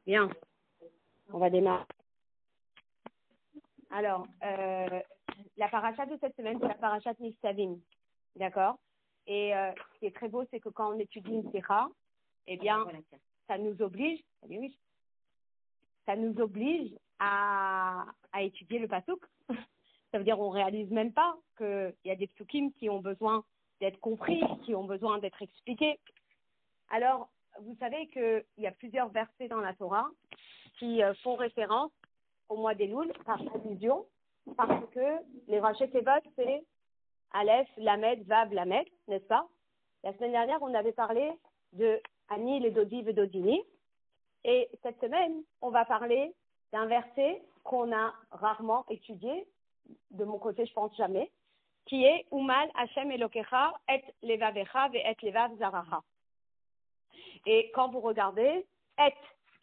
Bien, on va démarrer. Alors, la paracha de cette semaine, c'est la paracha de Nitzavim, d'accord? Et ce qui est très beau, c'est que quand on étudie une Sikha, eh bien, ça nous oblige, à étudier le pasuk. Ça veut dire qu'on réalise même pas qu'il y a des psukim qui ont besoin d'être compris, qui ont besoin d'être expliqués. Alors, vous savez qu'il y a plusieurs versets dans la Torah qui font référence au mois d'Elul par allusion, parce que les Raché Tevot, c'est Aleph, Lamed, Vav, Lamed, n'est-ce pas? La semaine dernière, on avait parlé de Anil et Dodi et Dodini, et cette semaine, on va parler d'un verset qu'on a rarement étudié, de mon côté, je pense jamais, qui est Umal Hashem Elokecha et Levavecha ve et Levav Zaracha. Et quand vous regardez, et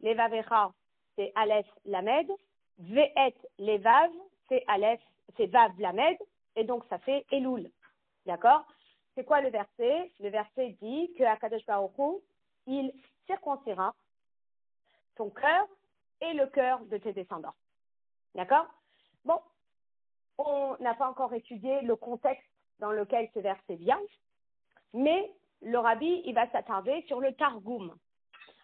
Levavecha, c'est Aleph Lamed, ve et Levav, c'est Aleph, c'est Vav Lamed, et donc ça fait Elul. D'accord? C'est quoi le verset? Le verset dit que Akadosh Baruch Hu, il circoncira ton cœur et le cœur de tes descendants. D'accord? Bon, on n'a pas encore étudié le contexte dans lequel ce verset vient, mais le rabbi, il va s'attarder sur le Targum,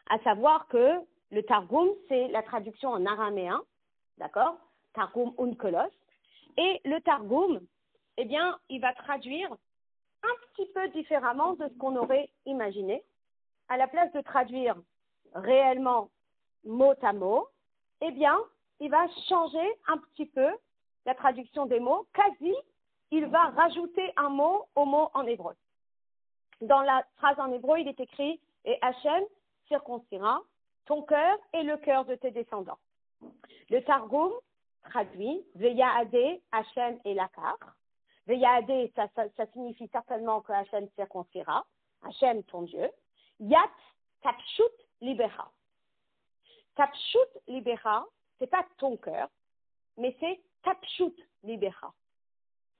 à savoir que le Targum, c'est la traduction en araméen, d'accord? Targum Onkelos, et le Targum, eh bien, il va traduire un petit peu différemment de ce qu'on aurait imaginé. À la place de traduire réellement mot à mot, eh bien, il va changer un petit peu la traduction des mots. Quasi, il va rajouter un mot au mot en hébreu. Dans la phrase en hébreu, il est écrit « Et Hachem circoncira ton cœur et le cœur de tes descendants ». Le Targum traduit « Veyaade Hachem et Lakar ». Veyaade, ça signifie certainement que Hachem circoncira, Hachem ton Dieu. Yat Tapshut Libera. Tapshut Libera, c'est pas ton cœur, mais c'est Tapshut Libera.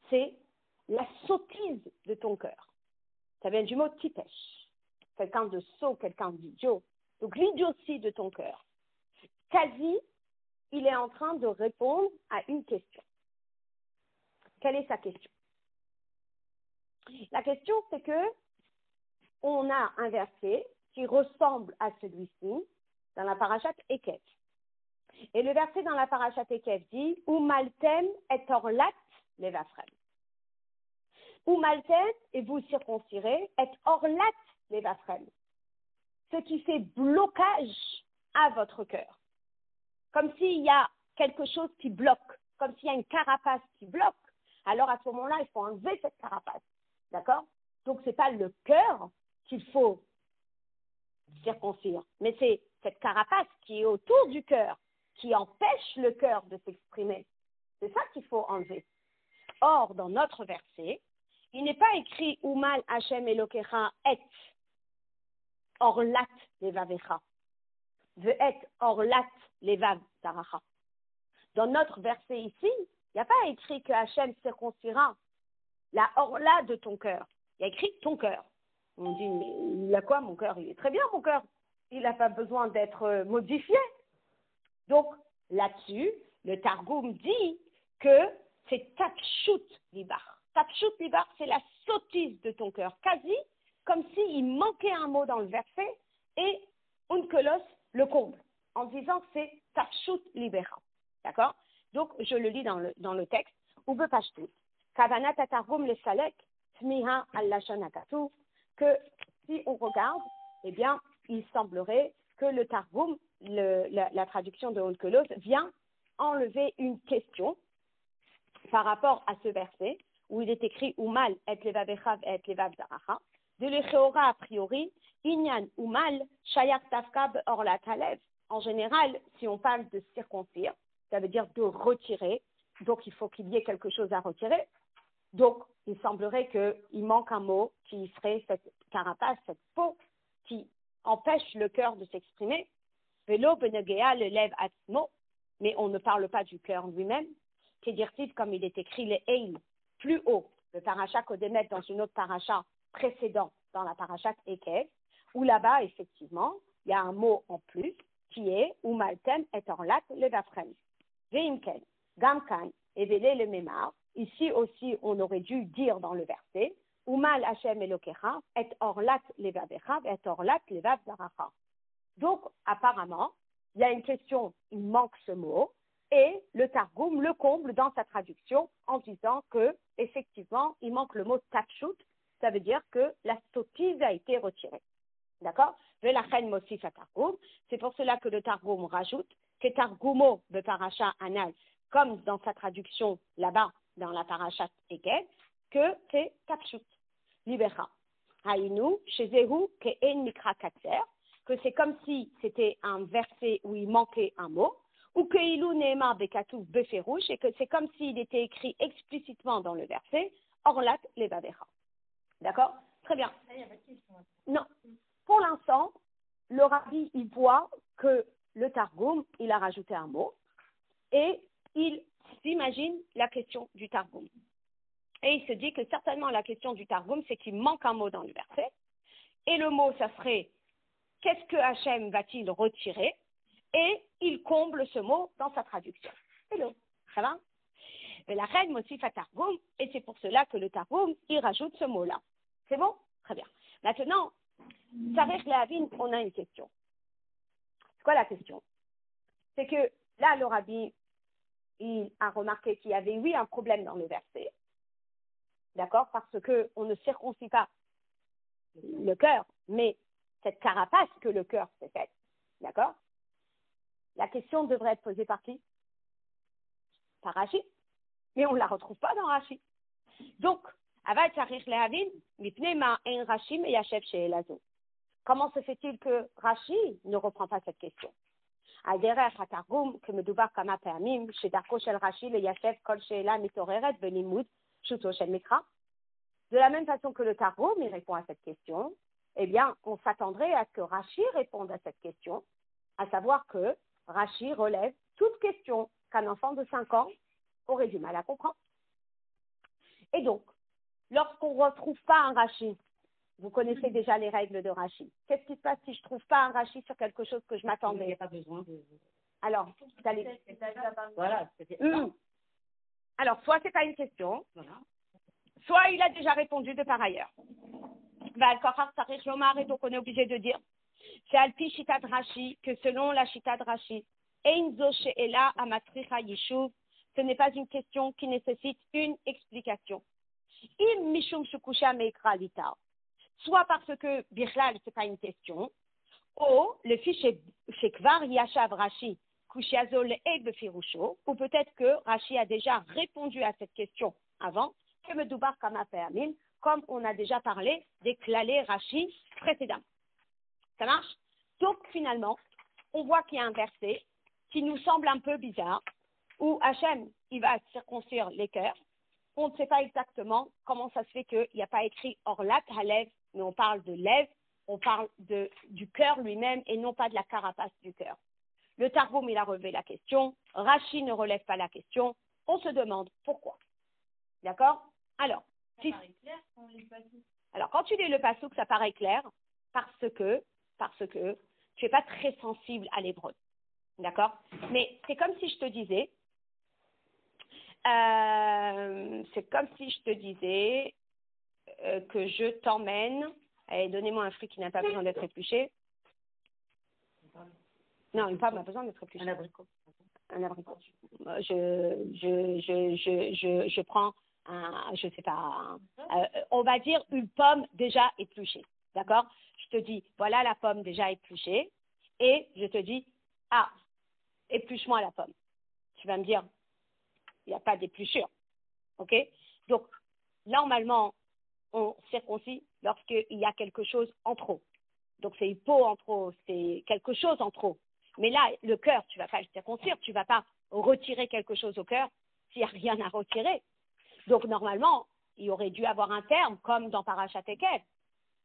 C'est la sottise de ton cœur. Ça vient du mot tipesh, quelqu'un de sot, quelqu'un d'idiot. Donc l'idiotie de ton cœur. Quasi, il est en train de répondre à une question. Quelle est sa question? La question, c'est que on a un verset qui ressemble à celui-ci dans la parashat Ekev. Et le verset dans la parashat Ekev dit « Umaltem et orlat levafrem ». Umaltem, et vous circoncirez, et orlat levafrem. Ce qui fait blocage à votre cœur. Comme s'il y a quelque chose qui bloque, comme s'il y a une carapace qui bloque. Alors à ce moment-là, il faut enlever cette carapace. D'accord? Donc ce n'est pas le cœur qu'il faut circoncire, mais c'est cette carapace qui est autour du cœur, qui empêche le cœur de s'exprimer. C'est ça qu'il faut enlever. Or, dans notre verset, il n'est pas écrit « Umal Hashem Elokecha et orlat levavecha » « Ve'et orlat levav zaracha ». Dans notre verset ici, il n'y a pas écrit que Hachem circoncira la orla de ton cœur. Il y a écrit ton cœur. On dit, mais il a quoi mon cœur? Il est très bien mon cœur. Il n'a pas besoin d'être modifié. Donc, là-dessus, le Targum dit que c'est tapshut libar. Tapshut libar, c'est la sottise de ton cœur. Quasi comme s'il manquait un mot dans le verset et Onkelos le comble, en disant que c'est tapshut libera. D'accord? Donc, je le lis dans le texte. Ube pashtut. Kavanat atargum le salek, tmiha al-lashon hakatuv, que si on regarde, eh bien, il semblerait que le Targum, la traduction de Onkelos, vient enlever une question par rapport à ce verset, où il est écrit « Umal et levavecha et levav zaracha ». De l'Echéora, a priori, Inyan Umal, Shayak Tafka Orlat Halev. En général, si on parle de circoncire, ça veut dire de retirer. Donc, il faut qu'il y ait quelque chose à retirer. Donc, il semblerait qu'il manque un mot qui serait cette carapace, cette peau qui empêche le cœur de s'exprimer. Velo benegea le lève atzmo, mais on ne parle pas du cœur lui-même. Kedirtiv, comme il est écrit, les eil, plus haut, le paracha Kodemet dans une autre paracha précédent, dans la paracha Ekev, où là-bas, effectivement, il y a un mot en plus tiyeh ou maltem et orlat levavchem. Veimken, gamkan, évélé le mémar. Ici aussi, on aurait dû dire dans le verset, Umal Hashem Elokecha, et orlat levavecha, et orlat levav zaracha. Donc, apparemment, il y a une question, il manque ce mot, et le Targum le comble dans sa traduction en disant que, effectivement, il manque le mot tatchut, ça veut dire que la sottise a été retirée. D'accord? Velachem mosif à Targum, c'est pour cela que le Targum rajoute que Targumo de Parasha Anal, comme dans sa traduction là-bas, dans la Parashat Eket, que c'est tatchut. Libera. Haïnu, chez Zehu, ke'en mikra katser, que c'est comme si c'était un verset où il manquait un mot, ou que ilu ne'emar bekatouf beferouche, et que c'est comme s'il était écrit explicitement dans le verset, orlat levavecha. D'accord? Très bien. Non. Pour l'instant, le rabbi, il voit que le Targum, il a rajouté un mot, et il s'imagine la question du Targum. Et il se dit que certainement la question du Targum, c'est qu'il manque un mot dans le verset. Et le mot, ça serait qu'est-ce que Hachem va-t-il retirer? Et il comble ce mot dans sa traduction. Hello, ça va? Mais la reine motif à Targum, et c'est pour cela que le Targum, il rajoute ce mot-là. C'est bon? Très bien. Maintenant, Sarech Lehavin, on a une question. C'est quoi la question? C'est que là, le rabbi, il a remarqué qu'il y avait, oui, un problème dans le verset. D'accord? Parce qu'on ne circoncit pas le cœur, mais cette carapace que le cœur s'est faite. D'accord? La question devrait être posée par qui? Par Rashi. Mais on ne la retrouve pas dans Rashi. Donc, comment se fait-il que Rashi ne reprend pas cette question? De la même façon que le Targum il répond à cette question, eh bien, on s'attendrait à ce que Rashi réponde à cette question, à savoir que Rashi relève toute question qu'un enfant de 5 ans aurait du mal à comprendre. Et donc, lorsqu'on ne retrouve pas un Rashi, vous connaissez déjà les règles de Rashi. Qu'est-ce qui se passe si je ne trouve pas un Rashi sur quelque chose que je m'attendais? Il n'y a pas besoin de... Alors, voilà. Alors, soit ce n'est pas une question, soit il a déjà répondu de par ailleurs. Et donc on est obligé de dire, c'est Alpi Shita de Rashi, que selon la Shita de Rashi, ce n'est pas une question qui nécessite une explication. Soit parce que Birlal, ce n'est pas une question, ou le fichier Shekvar Yashav Rashi, ou peut-être que Rashi a déjà répondu à cette question avant, comme on a déjà parlé des clalés Rashi précédemment. Ça marche? Donc finalement, on voit qu'il y a un verset qui nous semble un peu bizarre, où Hachem, il va circoncire les cœurs. On ne sait pas exactement comment ça se fait qu'il n'y a pas écrit Orlat Halev, mais on parle de lèvres, on parle du cœur lui-même et non pas de la carapace du cœur. Le Targum, il a relevé la question. Rashi ne relève pas la question. On se demande pourquoi. D'accord? Alors, quand tu lis le pasouk, ça paraît clair parce que tu n'es pas très sensible à l'hébreu. D'accord? Mais c'est comme si je te disais, que je t'emmène. Allez, donnez-moi un fruit qui n'a pas besoin d'être épluché. Non, une pomme a besoin d'être épluchée. Un abricot. Un abricot. Je prends je sais pas, on va dire une pomme déjà épluchée. D'accord? Je te dis, voilà la pomme déjà épluchée. Et je te dis, épluche-moi la pomme. Tu vas me dire, il n'y a pas d'épluchure. OK? Donc, normalement, on circoncis lorsqu'il y a quelque chose en trop. Donc, c'est une peau en trop, c'est quelque chose en trop. Mais là, le cœur, tu ne vas pas le circoncire, tu ne vas pas retirer quelque chose au cœur s'il n'y a rien à retirer. Donc, normalement, il aurait dû avoir un terme, comme dans Parashat Eket.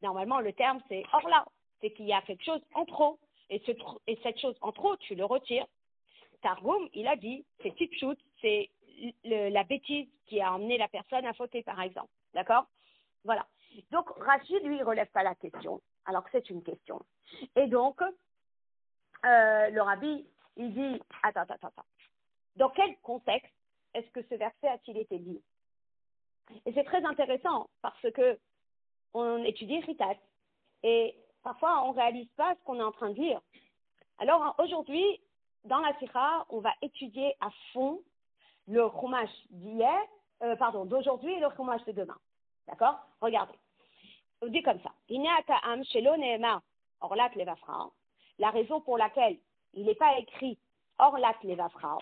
Normalement, le terme, c'est orla, c'est qu'il y a quelque chose en trop. Et cette chose en trop, tu le retires. Targum, il a dit, c'est tipshut, c'est la bêtise qui a emmené la personne à fauter, par exemple. D'accord? Voilà. Donc, Rashi, lui, il ne relève pas la question, alors que c'est une question. Et donc, le rabbi, il dit, attends. Dans quel contexte est-ce que ce verset a-t-il été dit? Et c'est très intéressant parce que on étudie Ritat et parfois on ne réalise pas ce qu'on est en train de lire. Alors aujourd'hui, dans la Sikha, on va étudier à fond le Chumash d'aujourd'hui et le Chumash de demain. D'accord? Regardez. On dit comme ça. La raison pour laquelle il n'est pas écrit Orlat Levavra,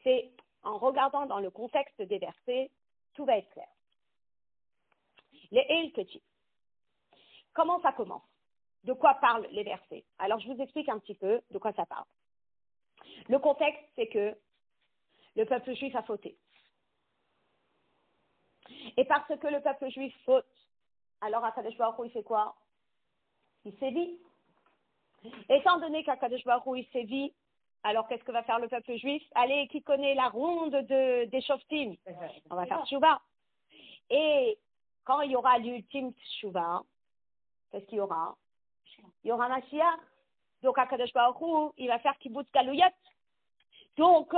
c'est en regardant dans le contexte des versets, tout va être clair. Les El Ketiv. Comment ça commence? De quoi parlent les versets? Alors, je vous explique un petit peu de quoi ça parle. Le contexte, c'est que le peuple juif a fauté. Et parce que le peuple juif faute, alors Akadosh Baruch Hu, il fait quoi? Il sévit. Étant donné qu'Akadosh Baruch Hu, il sévit, alors qu'est-ce que va faire le peuple juif? Allez, qui connaît la ronde des Shoftim? On va faire Tchouva. Et quand il y aura l'ultime Tchouva, qu'est-ce qu'il y aura? Il y aura Mashiach. Donc Akadosh Baruch Hu, il va faire Kibbutz Galuyot. Donc,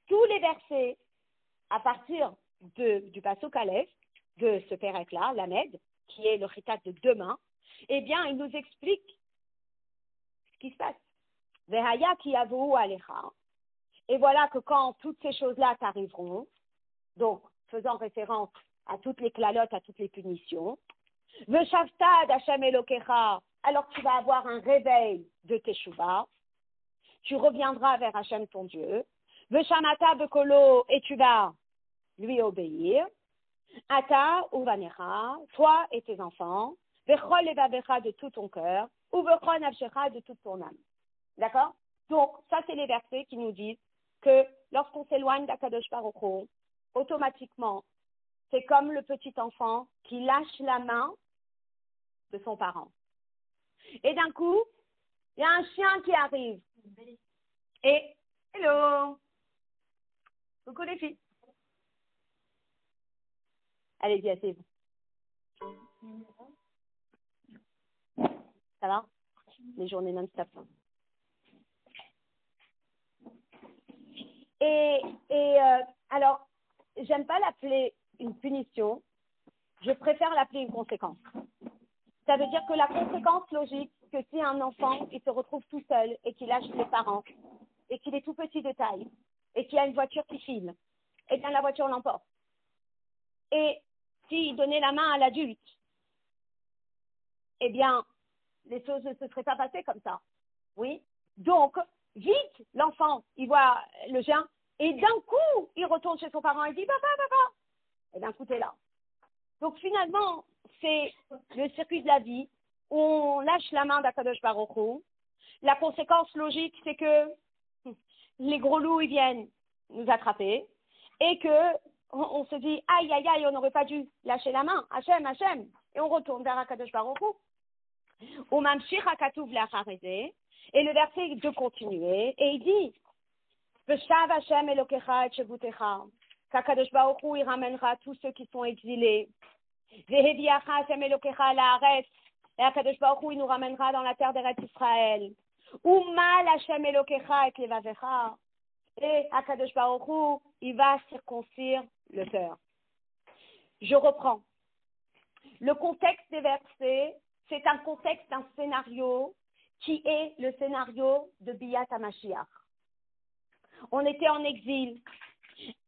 tous les versets, à partir du Pasuk Aleph, de ce Pérec-là, l'Amed, qui est le Ritat de demain, eh bien, il nous explique ce qui se passe. Vehaya ki yavou alecha. Et voilà que quand toutes ces choses-là t'arriveront, donc faisant référence à toutes les clalotes, à toutes les punitions, Veshavtad Hashem Elokecha, alors tu vas avoir un réveil de Teshuvah, tu reviendras vers Hashem ton Dieu, Veshamata Bekolo, et tu vas lui obéir, Ata Uvanecha, toi et tes enfants, Vechol Levavecha de tout ton cœur, ou Vechol Nafshecha de toute ton âme. D'accord? Donc, ça, c'est les versets qui nous disent que lorsqu'on s'éloigne d'Akadosh Baruch Hu, automatiquement, c'est comme le petit enfant qui lâche la main de son parent. Et d'un coup, il y a un chien qui arrive. Et, hello! Coucou les filles. Allez-y, asseyez-vous. Ça va? Les journées non-stop. Alors, j'aime pas l'appeler une punition, je préfère l'appeler une conséquence. Ça veut dire que la conséquence logique, que si un enfant, il se retrouve tout seul et qu'il lâche les parents, et qu'il est tout petit de taille, et qu'il y a une voiture qui file, eh bien la voiture l'emporte. Et s'il donnait la main à l'adulte, eh bien, les choses ne se seraient pas passées comme ça. Oui? Donc, vite, l'enfant, il voit le chien, et d'un coup, il retourne chez son parent et dit « Papa, papa !» Et d'un coup, t'es là. Donc, finalement, c'est le circuit de la vie où on lâche la main d'Akadosh Baruch Hu. La conséquence logique, c'est que les gros loups, ils viennent nous attraper et que on se dit « Aïe, aïe, aïe, on n'aurait pas dû lâcher la main. Hachem, Hachem !» Et on retourne vers Akadosh Baruch Hu. Ou Mamshir HaKatuv Le'acharezeh. Et le verset de continuer, et il dit Veshav Hashem Elokecha et Shevutecha, qu'Akadosh Baruch Hu, il ramènera tous ceux qui sont exilés. Veheviacha Hashem Elokecha la'aretz, et Akadosh Baruch Hu, il nous ramènera dans la terre d'Eretz Israël. Umal Hashem Elokecha et Levavecha, et Akadosh Baruch Hu, il va circoncire le cœur. Je reprends. Le contexte des versets, c'est un contexte d'un scénario qui est le scénario de Biyat HaMashiach. On était en exil,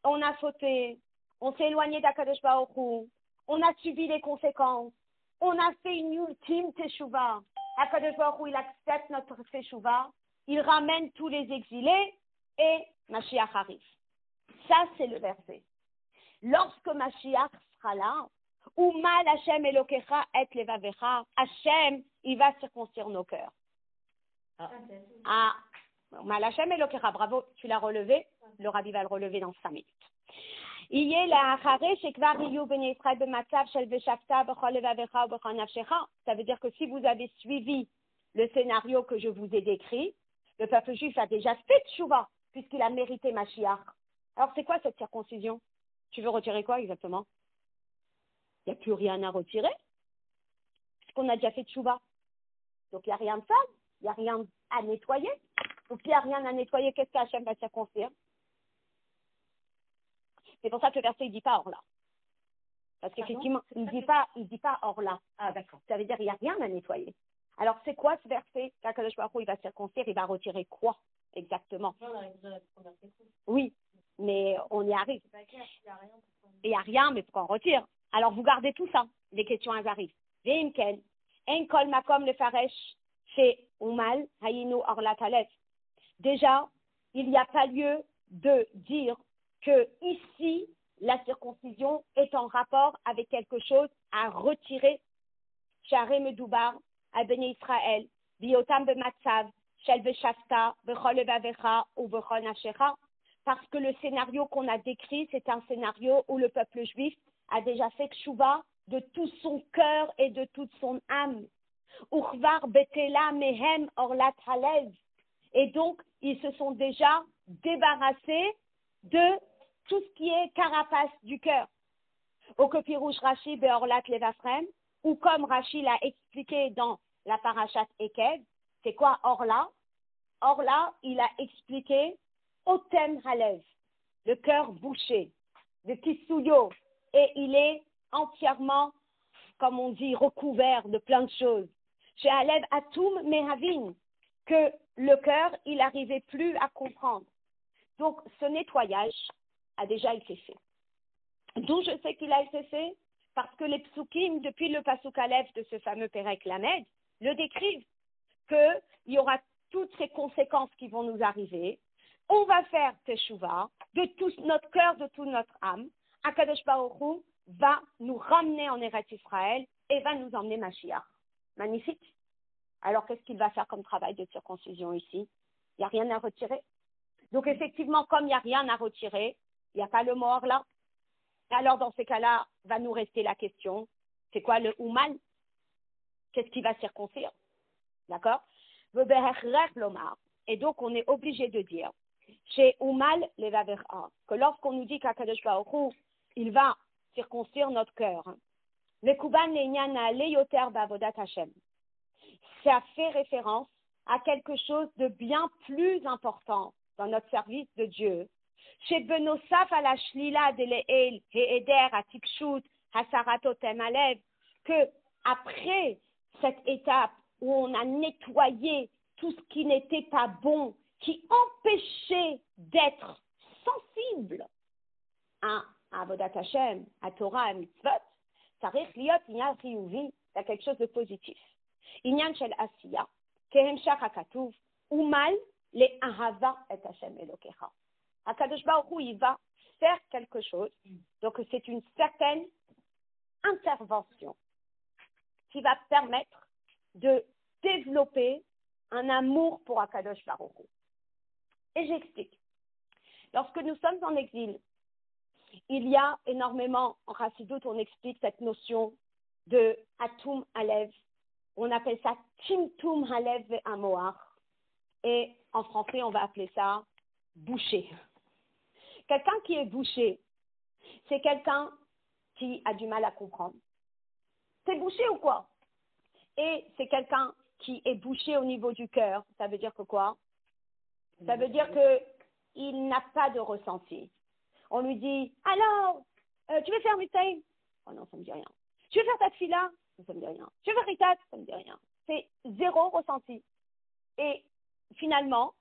on a fauté, on s'est éloigné d'Akadosh Baruch Hu, on a subi les conséquences, on a fait une ultime teshuva. Akadosh Baruch Hu, il accepte notre teshuva, il ramène tous les exilés et Mashiach arrive. Ça, c'est le verset. Lorsque Mashiach sera là, Umal Hashem Elokecha et Levavecha, Hashem, il va circoncire nos cœurs. Umal Hashem Elokecha, bravo, tu l'as relevé, le rabbi va le relever dans 5 minutes. Ça veut dire que si vous avez suivi le scénario que je vous ai décrit, le peuple juif a déjà fait tchouva, puisqu'il a mérité Mashiach. Alors c'est quoi cette circoncision? Tu veux retirer quoi exactement? Il n'y a plus rien à retirer. puisqu'on a déjà fait tchouva. Donc, il n'y a rien de sale, il n'y a rien à nettoyer. Donc, il n'y a rien à nettoyer, qu'est-ce qu'Hachem va circoncire? C'est pour ça que le verset, il ne dit pas hors là. Parce qu'effectivement, il ne dit pas hors là. Ah, d'accord. Ça veut dire qu'il n'y a rien à nettoyer. Alors, c'est quoi ce verset? Qu'Akadosh Baruch Hu, il va circoncire, il va retirer quoi exactement? Oui, mais on y arrive. Il n'y a rien, mais pourquoi on retire? Alors, vous gardez tout ça. Les questions, elles arrivent. Veimken, en kol makom le faresh, chez Umal, hayinu orlat alef. Déjà, il n'y a pas lieu de dire que ici, la circoncision est en rapport avec quelque chose à retirer. Share Medoubar, à Béné Israël, Biotam Bematsav, Shel Veshafta, Bechol Evavecha ou Bechol Nashecha. Parce que le scénario qu'on a décrit, c'est un scénario où le peuple juif a déjà fait tchouva de tout son cœur et de toute son âme. Uchvar Betela Mehem Orlat Halez. Et donc, ils se sont déjà débarrassés de tout ce qui est carapace du cœur. Au Kopirouche Rashi Beorlat Levafrem, ou comme Rashi l'a expliqué dans la parashat Ekev, c'est quoi Orla? Orla, il a expliqué Otem Halev, le cœur bouché, le Kisuyo, et il est entièrement, comme on dit, recouvert de plein de choses. Chez Halev Atum Mehavin, que le cœur, il n'arrivait plus à comprendre. Donc, ce nettoyage a déjà été fait. D'où je sais qu'il a été fait? Parce que les psukim, depuis le pasuk Aleph de ce fameux Perek Lamed, le décrivent qu'il y aura toutes ces conséquences qui vont nous arriver. On va faire teshuva de tout notre cœur, de toute notre âme. Akadosh Baruch Hu va nous ramener en Eretz Israël et va nous emmener Mashiach. Magnifique. Alors, qu'est-ce qu'il va faire comme travail de circoncision ici? Il n'y a rien à retirer. Donc, effectivement, comme il n'y a rien à retirer, il n'y a pas le mot là. Alors, dans ces cas-là, va nous rester la question, c'est quoi le Oumal? Qu'est-ce qui va circoncire? D'accord? Et donc, on est obligé de dire, chez Oumal Levaverha, que lorsqu'on nous dit qu'Akadosh Baruch Hu, il va circoncire notre cœur, le Kuban Lenyana Leyoter Bavodat Hashem, ça fait référence à quelque chose de bien plus important dans notre service de Dieu. Chez Benosaf à la Shlila de Leel, Heder, Atikshut, Hasaratotem Alev, que après cette étape où on a nettoyé tout ce qui n'était pas bon, qui empêchait d'être sensible à Avodat Hashem, à Torah, à Mitzvot, Tarich Liot, Inyan Riyuvi, c'est quelque chose de positif. Inyan Shel Asiya, Kehemshach HaKatuv, Umal, le Ahava et Hashem Elokecha. Akadosh Baruch Hu, il va faire quelque chose, donc c'est une certaine intervention qui va permettre de développer un amour pour Akadosh Baruch Hu. Et j'explique. Lorsque nous sommes en exil, il y a énormément, en Chassidut, on explique cette notion de Atum Alev. On appelle ça Timtum Alev Ve'amoach. Et en français, on va appeler ça boucher. Quelqu'un qui est bouché, c'est quelqu'un qui a du mal à comprendre. C'est bouché ou quoi? Et c'est quelqu'un qui est bouché au niveau du cœur. Ça veut dire que quoi? Ça veut dire qu'il n'a pas de ressenti. On lui dit, alors, tu veux faire Mutaï? Oh non, ça ne me dit rien. Tu veux faire ta fila? Ça ne me dit rien. Tu veux faire Ritat? Ça ne me dit rien. C'est zéro ressenti. Et finalement,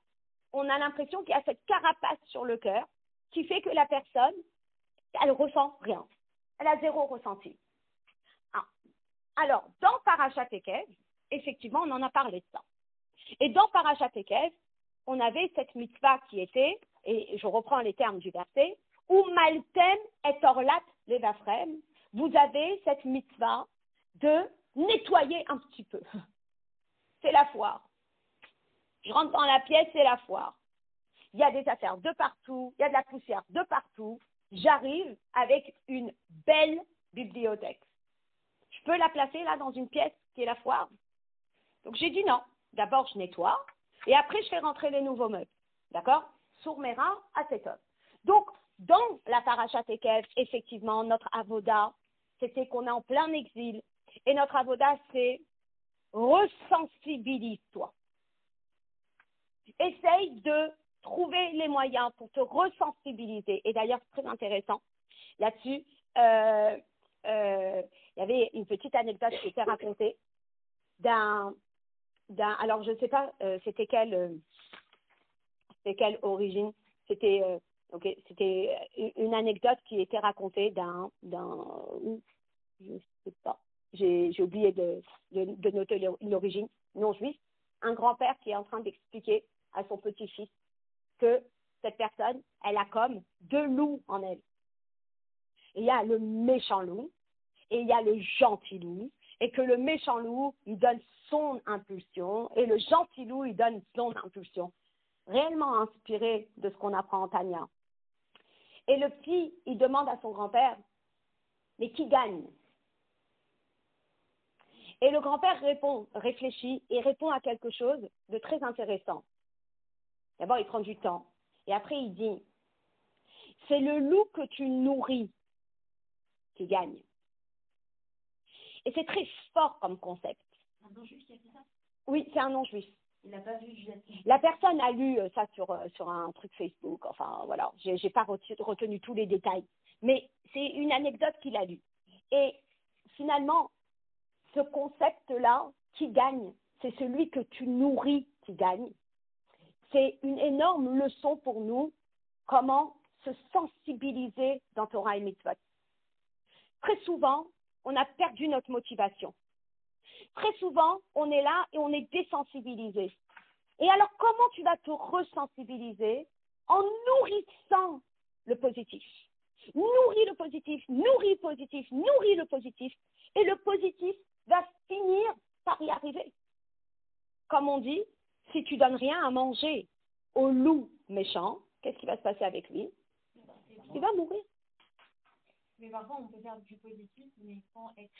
on a l'impression qu'il y a cette carapace sur le cœur qui fait que la personne, elle ressent rien. Elle a zéro ressenti. Ah. Alors, dans Parashat Ekev, effectivement, on en a parlé de ça. Et dans Parashat Ekev, on avait cette mitzvah qui était, et je reprends les termes du verset, ou maltem et orlat levafrem, vous avez cette mitzvah de nettoyer un petit peu. C'est la foire. Je rentre dans la pièce, c'est la foire. Il y a des affaires de partout, il y a de la poussière de partout. J'arrive avec une belle bibliothèque. Je peux la placer là dans une pièce qui est la foire? Donc j'ai dit non. D'abord je nettoie et après je fais rentrer les nouveaux meubles. D'accord? Sourmera à cet homme. Donc dans la Parashat Ekev, effectivement, notre avoda, c'était qu'on est en plein exil Et notre avoda, c'est resensibilise-toi. Essaye de trouver les moyens pour te resensibiliser. Et d'ailleurs, c'est très intéressant. Là-dessus, il y avait une petite anecdote qui était racontée alors je ne sais pas c'était quelle origine, c'était une anecdote qui était racontée je ne sais pas, j'ai oublié de noter l'origine, non juif, un grand-père qui est en train d'expliquer à son petit-fils que cette personne, elle a comme deux loups en elle. Il y a le méchant loup et il y a le gentil loup, et que le méchant loup, il donne son impulsion, et le gentil loup, il donne son impulsion. Réellement inspiré de ce qu'on apprend en Tanya. Et le petit, il demande à son grand-père, mais qui gagne? Et le grand-père réfléchit et répond à quelque chose de très intéressant. D'abord, il prend du temps. Et après, il dit, c'est le loup que tu nourris qui gagne. Et c'est très fort comme concept. Un non-juif qui a fait ça? Oui, c'est un non-juif. Il n'a pas vu Juliette. La personne a lu ça sur un truc Facebook. Enfin, voilà, j'ai pas retenu tous les détails. Mais c'est une anecdote qu'il a lue. Et finalement, ce concept-là, qui gagne, c'est celui que tu nourris qui gagne. C'est une énorme leçon pour nous, comment se sensibiliser dans Torah et Mitzvot. Très souvent, on a perdu notre motivation. Très souvent, on est là et on est désensibilisé. Et alors, comment tu vas te resensibiliser? En nourrissant le positif. Nourris le positif, nourris le positif, nourris le positif. Et le positif va finir par y arriver. Comme on dit, si tu donnes rien à manger au loup méchant, qu'est-ce qui va se passer avec lui? Il va mourir. Mais parfois, on peut faire du positif, mais sans être...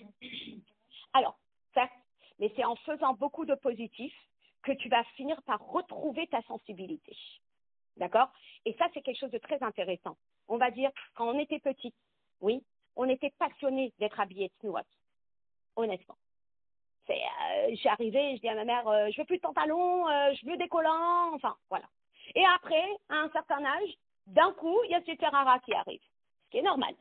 Alors, certes, mais c'est en faisant beaucoup de positif que tu vas finir par retrouver ta sensibilité. D'accord? Et ça, c'est quelque chose de très intéressant. On va dire, quand on était petit, oui, on était passionné d'être habillé de snouot. Honnêtement. J'arrivais, je dis à ma mère, je veux plus de pantalon, je veux des collants, enfin, voilà. Et après, à un certain âge, d'un coup, il y a ce Terrara qui arrive. Ce qui est normal.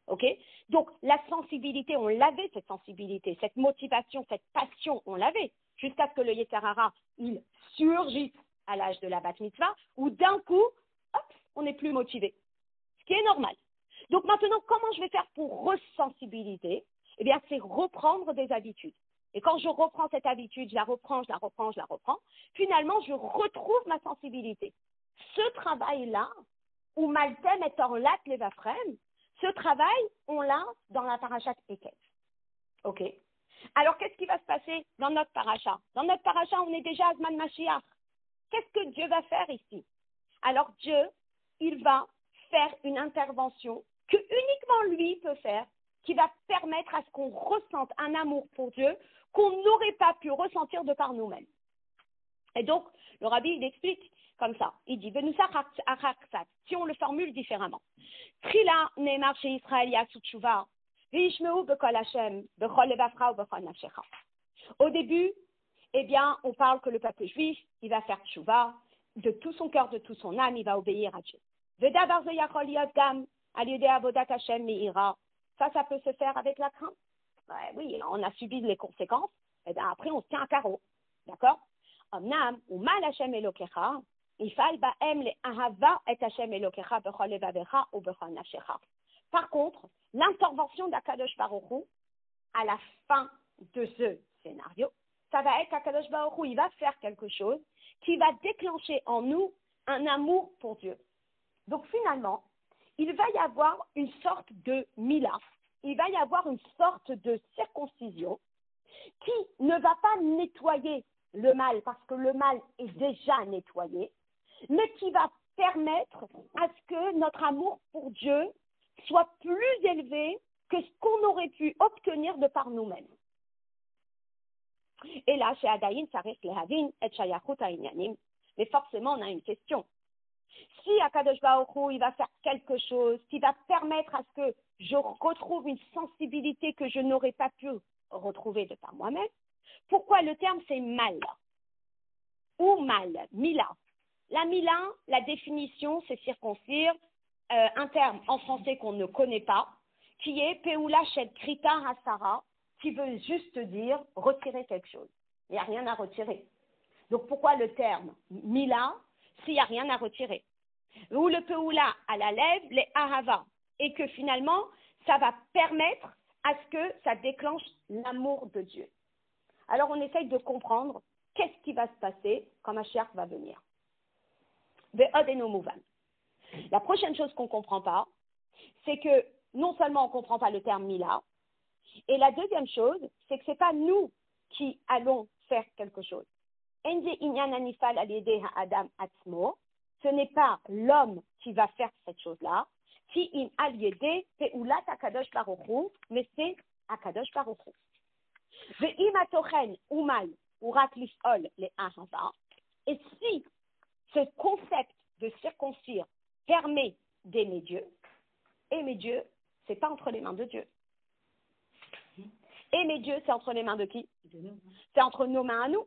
OK? Donc, la sensibilité, on l'avait, cette sensibilité, cette motivation, cette passion, on l'avait, jusqu'à ce que le Yeterara, il surgisse à l'âge de la Bat Mitzvah, où d'un coup, hop, on n'est plus motivé. Ce qui est normal. Donc maintenant, comment je vais faire pour resensibiliser? Eh bien, c'est reprendre des habitudes. Et quand je reprends cette habitude, je la reprends, finalement, je retrouve ma sensibilité. Ce travail-là, où Maltem est en lat levafrem, ce travail, on l'a dans la parachat Ekev. OK? Alors, qu'est-ce qui va se passer dans notre paracha? Dans notre paracha, on est déjà à Zman Mashiach. Qu'est-ce que Dieu va faire ici? Alors, Dieu, il va faire une intervention que uniquement lui peut faire, qui va permettre à ce qu'on ressente un amour pour Dieu qu'on n'aurait pas pu ressentir de par nous-mêmes. Et donc, le rabbi, il explique comme ça. Il dit, si on le formule différemment. Trila ne'emar chez Israël yasut tshuva, v'yishmeu b'kol Hashem, b'chol levavcha ou b'chol nafshecha. Au début, eh bien, on parle que le peuple juif, il va faire tshuva, de tout son cœur, de tout son âme, il va obéir à Dieu. Vedavar ze yachol liot gam, al yedei avodat Hashem me'ira. Ça peut se faire avec la crainte. Ouais, oui, on a subi les conséquences, et bien après, on se tient à carreau. D'accord? Omnam, ou mal Hashem Elokecha, ifal ba'em le ahava et Hashem Elokecha bechol levavecha ou bechol nafshecha. Par contre, l'intervention d'Akadosh Baruch Hu, à la fin de ce scénario, ça va être Akadosh Baruch Hu, il va faire quelque chose qui va déclencher en nous un amour pour Dieu. Donc finalement, il va y avoir une sorte de mila, il va y avoir une sorte de circoncision qui ne va pas nettoyer le mal, parce que le mal est déjà nettoyé, mais qui va permettre à ce que notre amour pour Dieu soit plus élevé que ce qu'on aurait pu obtenir de par nous-mêmes. Et là, chez Adaïn, ça reste les Havin et Shayachut Ha'inyanim. Mais forcément, on a une question. Si Akadosh Baruch Hu, il va faire quelque chose qui va permettre à ce que je retrouve une sensibilité que je n'aurais pas pu retrouver de par moi-même. Pourquoi le terme c'est mal ou mal, mila. La mila, la définition, c'est circoncire, un terme en français qu'on ne connaît pas, qui est peula shed krita hasara, qui veut juste dire retirer quelque chose. Il n'y a rien à retirer. Donc pourquoi le terme mila s'il n'y a rien à retirer? Ou le peula à la lèvre, les ahava, et que finalement, ça va permettre à ce que ça déclenche l'amour de Dieu. Alors on essaye de comprendre qu'est-ce qui va se passer quand Mashiach va venir. La prochaine chose qu'on ne comprend pas, c'est que non seulement on ne comprend pas le terme Mila, et la deuxième chose, c'est que ce n'est pas nous qui allons faire quelque chose. Ce n'est pas l'homme qui va faire cette chose-là, mais c'est Akadosh Baruch Hu. Et si ce concept de circoncire permet d'aimer Dieu, aimer Dieu, ce n'est pas entre les mains de Dieu. Aimer Dieu, c'est entre les mains de qui? C'est entre nos mains à nous.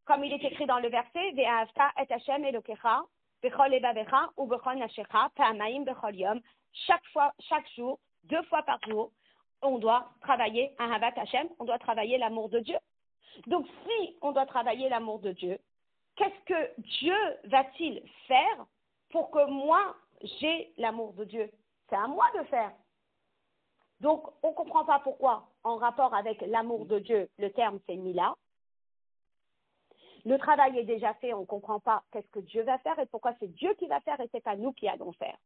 Comme il est écrit dans le verset, Ve'ahavta et Hashem Elokecha, bechol levavecha ou bechol nafshecha, pa'amayim bechol yom. Chaque fois, chaque jour, 2 fois par jour, on doit travailler Ahavat Hashem, on doit travailler l'amour de Dieu. Donc, si on doit travailler l'amour de Dieu, qu'est-ce que Dieu va-t-il faire pour que moi, j'ai l'amour de Dieu? C'est à moi de faire. Donc, on ne comprend pas pourquoi, en rapport avec l'amour de Dieu, le terme c'est Mila. Le travail est déjà fait, on ne comprend pas qu'est-ce que Dieu va faire et pourquoi c'est Dieu qui va faire et ce n'est pas nous qui allons faire.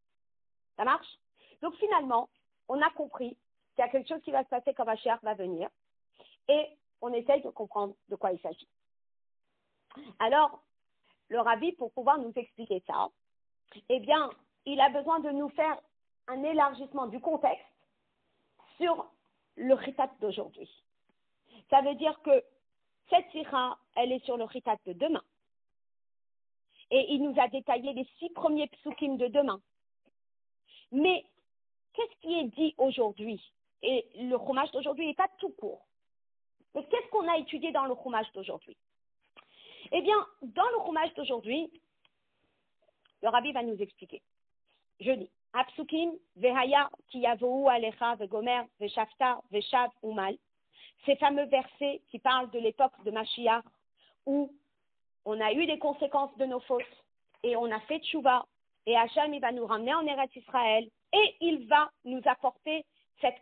Ça marche? Donc finalement, on a compris qu'il y a quelque chose qui va se passer quand Mashiach va venir et on essaye de comprendre de quoi il s'agit. Alors, le Rabbi, pour pouvoir nous expliquer ça, eh bien, il a besoin de nous faire un élargissement du contexte sur le chitat d'aujourd'hui. Ça veut dire que cette sira, elle est sur le chitat de demain. Et il nous a détaillé les 6 premiers psukim de demain. Mais qu'est-ce qui est dit aujourd'hui? Et le chumash d'aujourd'hui n'est pas tout court. Mais qu'est-ce qu'on a étudié dans le chumash d'aujourd'hui? Eh bien, dans le chumash d'aujourd'hui, le Rabbi va nous expliquer. Je lis. Apsukim vehaya ki yavou alecha vegomer veshafta veshav umal. Ces fameux versets qui parlent de l'époque de Mashiach où on a eu des conséquences de nos fautes et on a fait tchouva et Hachem il va nous ramener en Eretz Israël et il va nous apporter cette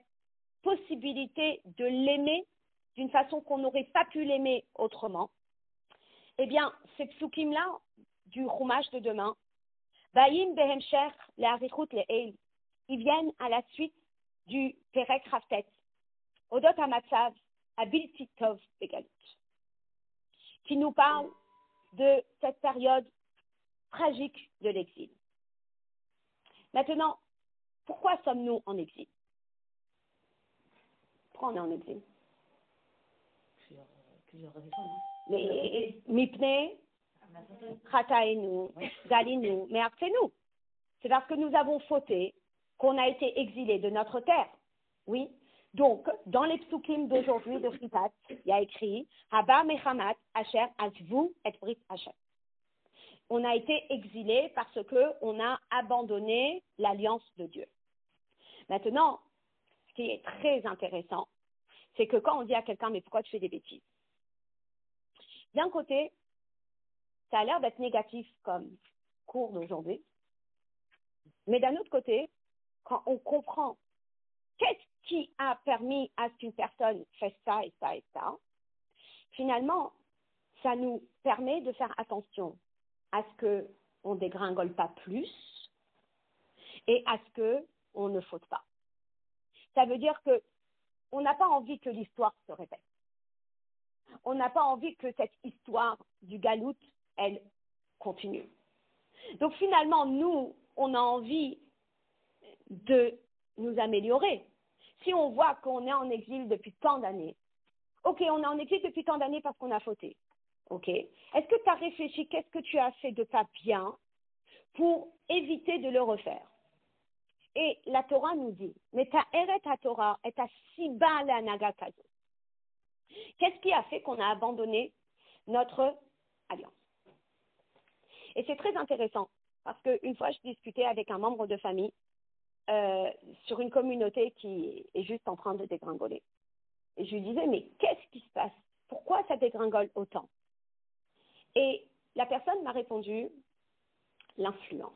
possibilité de l'aimer d'une façon qu'on n'aurait pas pu l'aimer autrement. Eh bien, ces psukim-là du chumash de demain, Baïm behemshech le'arichut le'el, ils viennent à la suite du Perek Raftet, Odot HaMatzav, Abilti Tov Begalut, qui nous parle de cette période tragique de l'exil. Maintenant, pourquoi sommes-nous en exil? Pourquoi on est en exil? Plusieurs raisons. Les Mipne, Chataenu, Galinu, mais nous. C'est parce que nous avons fauté qu'on a été exilés de notre terre. Oui. Donc, dans les psukim d'aujourd'hui de Chitat, il y a écrit Haba Mechamat Asher Azvu et Brit Asher. On a été exilés parce qu'on a abandonné l'alliance de Dieu. Maintenant, ce qui est très intéressant, c'est que quand on dit à quelqu'un, mais pourquoi tu fais des bêtises? D'un côté, ça a l'air d'être négatif comme cours d'aujourd'hui, mais d'un autre côté, quand on comprend qu'est-ce qui a permis à ce qu'une personne fasse ça et ça et ça, finalement, ça nous permet de faire attention à ce qu'on ne dégringole pas plus et à ce qu'on ne faute pas. Ça veut dire qu'on n'a pas envie que l'histoire se répète. On n'a pas envie que cette histoire du galout, elle continue. Donc finalement, nous, on a envie de nous améliorer. Si on voit qu'on est en exil depuis tant d'années, ok, on est en exil depuis tant d'années parce qu'on a fauté. Ok. Est-ce que tu as réfléchi, qu'est-ce que tu as fait de pas bien pour éviter de le refaire? Et la Torah nous dit, mais ta eret ha Torah et ta siba la naga kazo. Qu'est-ce qui a fait qu'on a abandonné notre alliance? Et c'est très intéressant, parce qu'une fois, je discutais avec un membre de famille sur une communauté qui est juste en train de dégringoler. Et je lui disais, mais qu'est-ce qui se passe? Pourquoi ça dégringole autant? Et la personne m'a répondu, l'influence.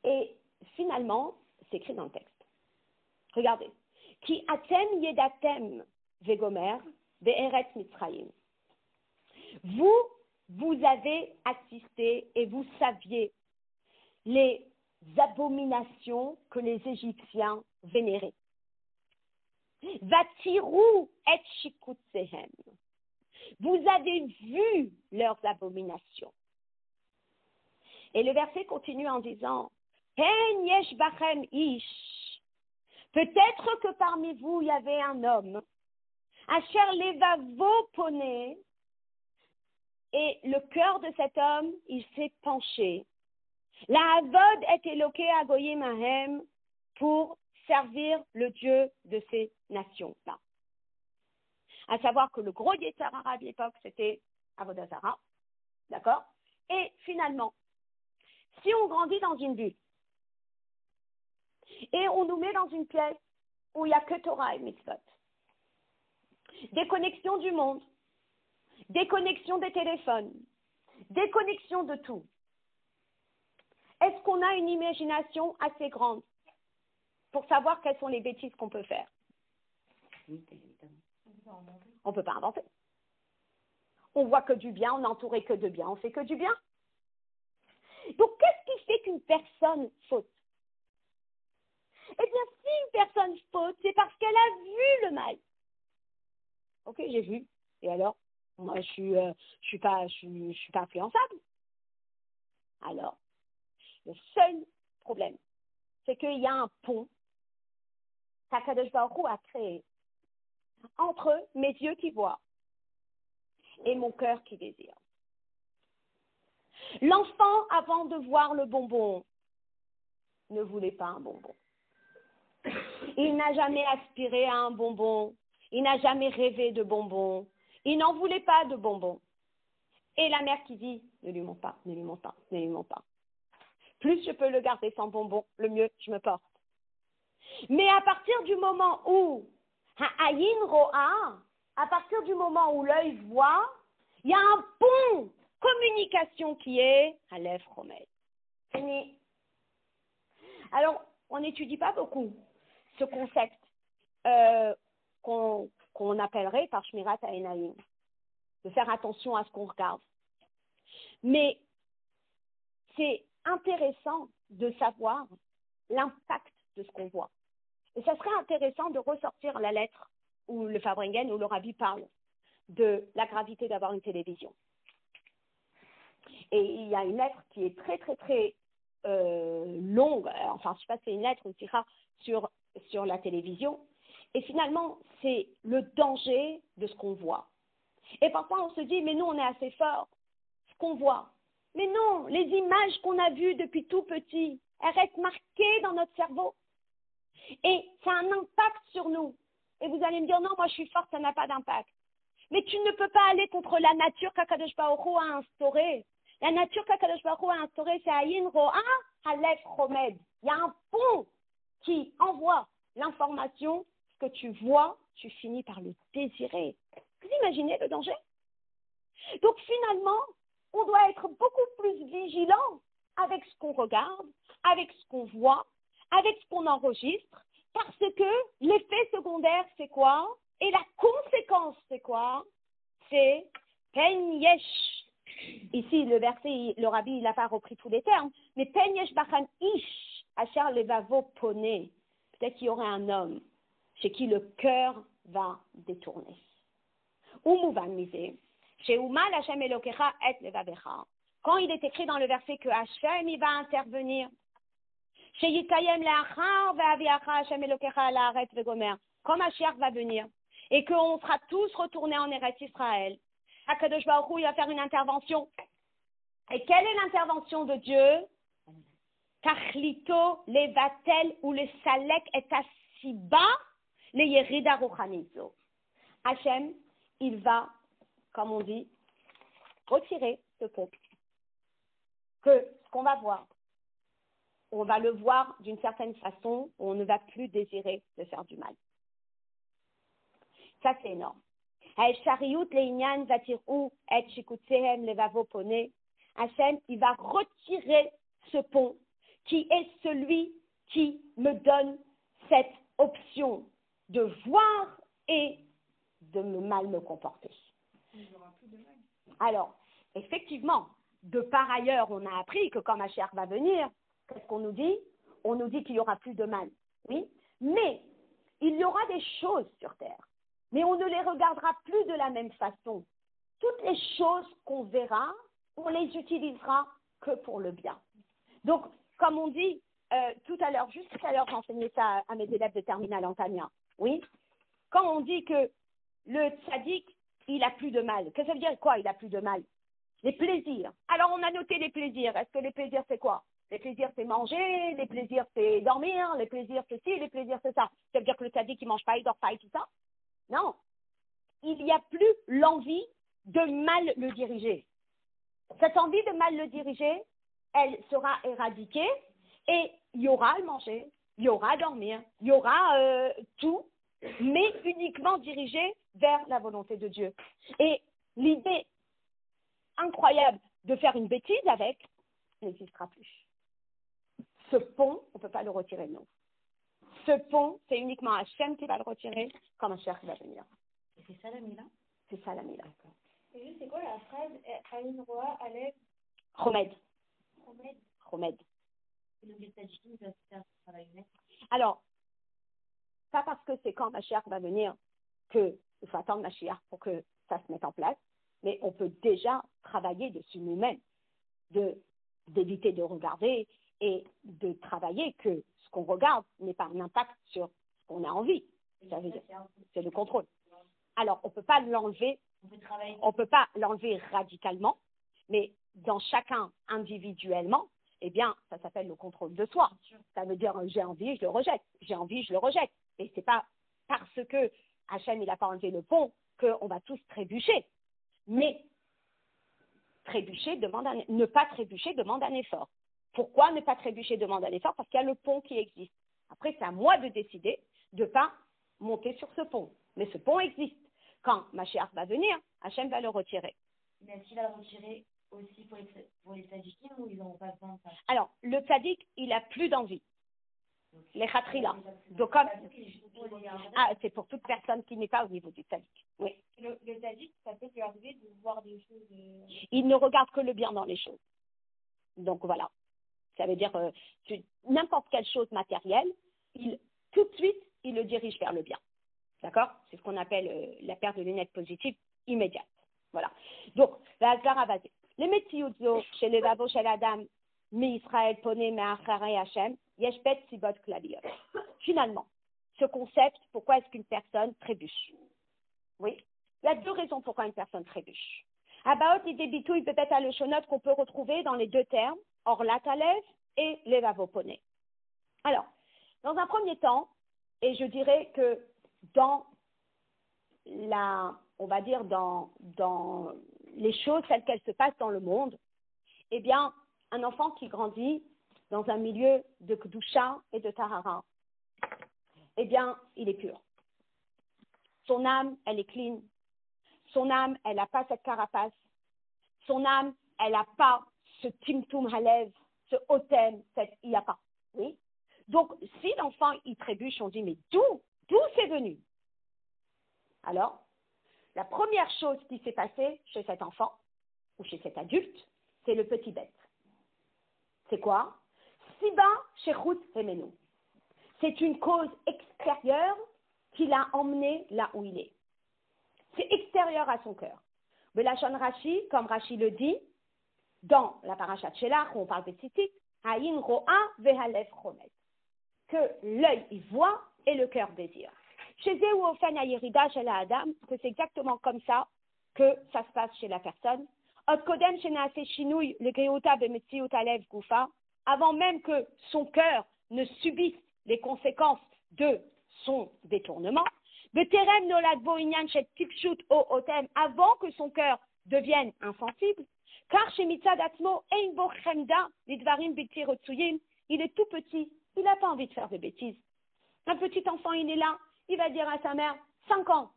Et finalement, c'est écrit dans le texte. Regardez. Ki atem yedatem vegomer be'eretz Mitzrayim. Vous avez assisté et vous saviez les abominations que les Égyptiens vénéraient. Vatiru et shikutsehem. Vous avez vu leurs abominations. Et le verset continue en disant, Pen yesh bachem ish. Peut-être que parmi vous, il y avait un homme, Asher levavo poné, et le cœur de cet homme, il s'est penché. La avod est éloqué à goyim ahem pour servir le Dieu de ces nations-là. À savoir que le gros yetzer hara de l'époque, c'était Avodah Zara, d'accord? Et finalement, si on grandit dans une bulle, et on nous met dans une pièce où il n'y a que Torah et Mitzvot, déconnexion du monde, déconnexion des téléphones, déconnexion de tout, est-ce qu'on a une imagination assez grande pour savoir quelles sont les bêtises qu'on peut faire? Oui, évidemment. On ne peut pas inventer. On voit que du bien, on est entouré que de bien, on fait que du bien. Donc, qu'est-ce qui fait qu'une personne faute? Eh bien, si une personne faute, c'est parce qu'elle a vu le mal. Ok, j'ai vu. Et alors? Moi, je suis pas influençable. Alors, le seul problème, c'est qu'il y a un pont qu'Akadosh Baruch Hu a créé entre mes yeux qui voient et mon cœur qui désire. L'enfant, avant de voir le bonbon, ne voulait pas un bonbon. Il n'a jamais aspiré à un bonbon. Il n'a jamais rêvé de bonbon. Il n'en voulait pas de bonbon. Et la mère qui dit, ne lui montre pas, ne lui montre pas, ne lui montre pas. Plus je peux le garder sans bonbon, le mieux je me porte. Mais à partir du moment où, ha'ayin ro'a, à partir du moment où l'œil voit, il y a un pont communication qui est à lèvres romaines. Alors, on n'étudie pas beaucoup ce concept qu'on appellerait par Shmirat ha'enayim, de faire attention à ce qu'on regarde. Mais c'est intéressant de savoir l'impact de ce qu'on voit. Et ça serait intéressant de ressortir la lettre où le Fabringen, où le Rabbi parle de la gravité d'avoir une télévision. Et il y a une lettre qui est très, très, très longue, enfin, je ne sais pas si c'est une lettre ou une sikha sur la télévision. Et finalement, c'est le danger de ce qu'on voit. Et parfois, on se dit, mais nous, on est assez fort, ce qu'on voit. Mais non, les images qu'on a vues depuis tout petit, elles restent marquées dans notre cerveau. Et ça a un impact sur nous. Et vous allez me dire, non, moi je suis forte, ça n'a pas d'impact. Mais tu ne peux pas aller contre la nature qu'Akadosh Baruch Hu a instaurée. La nature qu'Akadosh Baruch Hu a instaurée, c'est Ayin Ro'a Halef Chomed. Il y a un pont qui envoie l'information. Ce que tu vois, tu finis par le désirer. Vous imaginez le danger? Donc finalement, on doit être beaucoup plus vigilant avec ce qu'on regarde, avec ce qu'on voit, avec ce qu'on enregistre, parce que l'effet secondaire, c'est quoi? Et la conséquence, c'est quoi? C'est Pen Yesh. Ici, le verset, le Rabbi, il n'a pas repris tous les termes, mais Pen Yesh Bachan Ish, Asher Levavo Poné. Peut-être qu'il y aurait un homme chez qui le cœur va détourner. Umouvan misé. Chez Oumal Hashem Elokecha et Levavecha. Quand il est écrit dans le verset que Hashem, il va intervenir. Chez Yitayem Leachar Ve'aviacha Hashem Elokecha La'aret Vegomer. Comme Mashiach va venir. Et qu'on sera tous retournés en Eretz Israël. Akadosh Baruch Hu, il va faire une intervention. Et quelle est l'intervention de Dieu? Tachlito levatel ou le salek et asiba les Yerida Rochanizo. Hachem, il va, comme on dit, retirer ce pont. Que ce qu'on va voir, on va le voir d'une certaine façon où on ne va plus désirer de faire du mal. Ça, c'est énorme. Hachem, il va retirer ce pont qui est celui qui me donne cette option de voir et de mal me comporter. Alors, effectivement, de par ailleurs, on a appris que quand Mashiach va venir, qu'est-ce qu'on nous dit? On nous dit qu'il n'y aura plus de mal. Oui, mais il y aura des choses sur terre. Mais on ne les regardera plus de la même façon. Toutes les choses qu'on verra, on les utilisera que pour le bien. Donc, comme on dit tout à l'heure, juste tout à l'heure, j'enseignais ça à mes élèves de terminale en Tania. Oui, quand on dit que le tzaddik, il a plus de mal, qu'est-ce que ça veut dire quoi, il a plus de mal? Les plaisirs. Alors, on a noté les plaisirs. Est-ce que les plaisirs, c'est quoi? Les plaisirs, c'est manger, les plaisirs, c'est dormir, les plaisirs, c'est ci, les plaisirs, c'est ça. Ça veut dire que le tzaddik, il mange pas, il dort pas et tout ça? Non. Il n'y a plus l'envie de mal le diriger. Cette envie de mal le diriger, elle sera éradiquée et il y aura à manger, il y aura à dormir, il y aura tout, mais uniquement dirigé vers la volonté de Dieu. Et l'idée incroyable de faire une bêtise avec n'existera plus. Ce pont, on ne peut pas le retirer, non. Ce pont, c'est uniquement Hachem qui va le retirer quand Mashiach va venir. Et c'est ça la Mila? C'est ça la Mila. Et juste, c'est quoi la phrase Aïn Roa, Alev, Chomed. Chomed? Chomed. Donc les Tadjikim doivent faire ce travail-là. Alors, pas parce que c'est quand Mashiach va venir qu'il faut attendre Mashiach pour que ça se mette en place, mais on peut déjà travailler dessus nous-mêmes, d'éviter de regarder et de travailler que ce qu'on regarde n'ait pas un impact sur ce qu'on a envie. Ça veut dire, c'est le contrôle. Alors, on ne peut pas l'enlever, on peut pas l'enlever radicalement, mais dans chacun individuellement, eh bien, ça s'appelle le contrôle de soi. Ça veut dire, j'ai envie, je le rejette. J'ai envie, je le rejette. Et c'est pas parce que Hachem, il n'a pas enlevé le pont qu'on va tous trébucher. Mais ne pas trébucher demande un effort. Pourquoi ne pas trébucher demande un effort? Parce qu'il y a le pont qui existe. Après, c'est à moi de décider de ne pas monter sur ce pont. Mais ce pont existe. Quand Mashiach va venir, Hachem va le retirer. Mais est-ce qu'il va le retirer aussi pour les tzadikim ou ils n'auront pas besoin de ça? Alors, le tzadik, il n'a plus d'envie. Les khatrila. Donc, comme... c'est pour toute personne qui n'est pas au niveau du tzadik. Oui. Le tzadik, ça peut lui arriver de voir des choses. Il ne regarde que le bien dans les choses. Donc voilà. Ça veut dire n'importe quelle chose matérielle, tout de suite, il le dirige vers le bien. D'accord? C'est ce qu'on appelle la paire de lunettes positives immédiate. Voilà. Donc, la Hazara va dire, les Metziudzo, chez les Vavo, chez la dame, mi-Israël, Poné, Me'achare, Hachem, Yeshbet, Sibot, Klabiot. Finalement, ce concept, pourquoi est-ce qu'une personne trébuche? Oui. Il y a deux raisons pourquoi une personne trébuche. Abaot, il débitouille peut-être à le shonot qu'on peut retrouver dans les deux termes, Orlat Alev et les Vavo, Poné. Alors, dans un premier temps, et je dirais que dans on va dire dans les choses telles qu'elles se passent dans le monde, eh bien, un enfant qui grandit dans un milieu de Kedusha et de Tahara, eh bien, il est pur. Son âme, elle est clean. Son âme, elle n'a pas cette carapace. Son âme, elle n'a pas ce timtum halev, ce otem, il n'y a pas. Oui. Donc, si l'enfant, il trébuche, on dit, mais d'où c'est venu? Alors, la première chose qui s'est passée chez cet enfant, ou chez cet adulte, c'est le petit bête. C'est quoi? Siba shechut hemenu. C'est une cause extérieure qui l'a emmené là où il est. C'est extérieur à son cœur. Belachon Rashi, comme Rashi le dit, dans la parashat Shelach, où on parle de tzitzit, Haïn ro'a vehalef chomet. Que l'œil y voit et le cœur désire. Chez eux ou au fin ayerida chez la Adam, que c'est exactement comme ça que ça se passe chez la personne. Odkodem chez Naase Shinouy, le Geuta bemetziut alev gufa, avant même que son cœur ne subisse les conséquences de son détournement, Beterem nolad bo inyan shet tipshut o otem, avant que son cœur devienne insensible, car chez Mitzad Atzmo, ein bo chemda lidvarim bilti rotsuyim, il est tout petit, il n'a pas envie de faire de bêtises. Un petit enfant, il est là, il va dire à sa mère, 5 ans,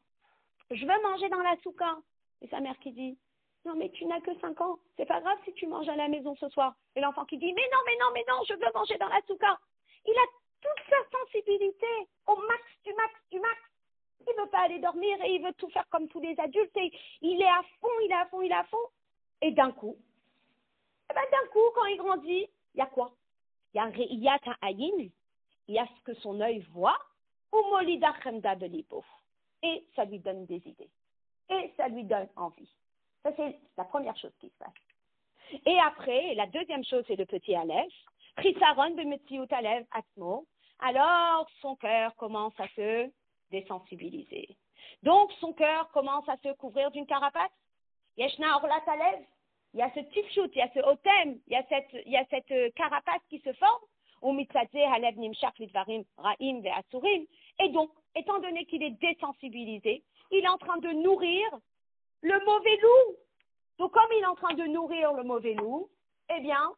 je veux manger dans la souka. Et sa mère qui dit, non mais tu n'as que 5 ans, c'est pas grave si tu manges à la maison ce soir. Et l'enfant qui dit, mais non, je veux manger dans la souka. Il a toute sa sensibilité au max du max du max. Il ne veut pas aller dormir et il veut tout faire comme tous les adultes. Et il est à fond. Et d'un coup, quand il grandit, il y a quoi? Il y a un aïn, il y a ce que son œil voit, ou molida chemda belibo. Et ça lui donne des idées. Et ça lui donne envie. Ça, c'est la première chose qui se passe. Et après, la deuxième chose, c'est le petit Aleph. Chisaron bemetziut Aleph atmo. Alors, son cœur commence à se désensibiliser. Donc, son cœur commence à se couvrir d'une carapace. Yeshna orlat Aleph. Il y a ce tifshut, il y a ce otem, il y a cette carapace qui se forme. Et donc, étant donné qu'il est désensibilisé, il est en train de nourrir le mauvais loup. Donc, comme il est en train de nourrir le mauvais loup, eh bien,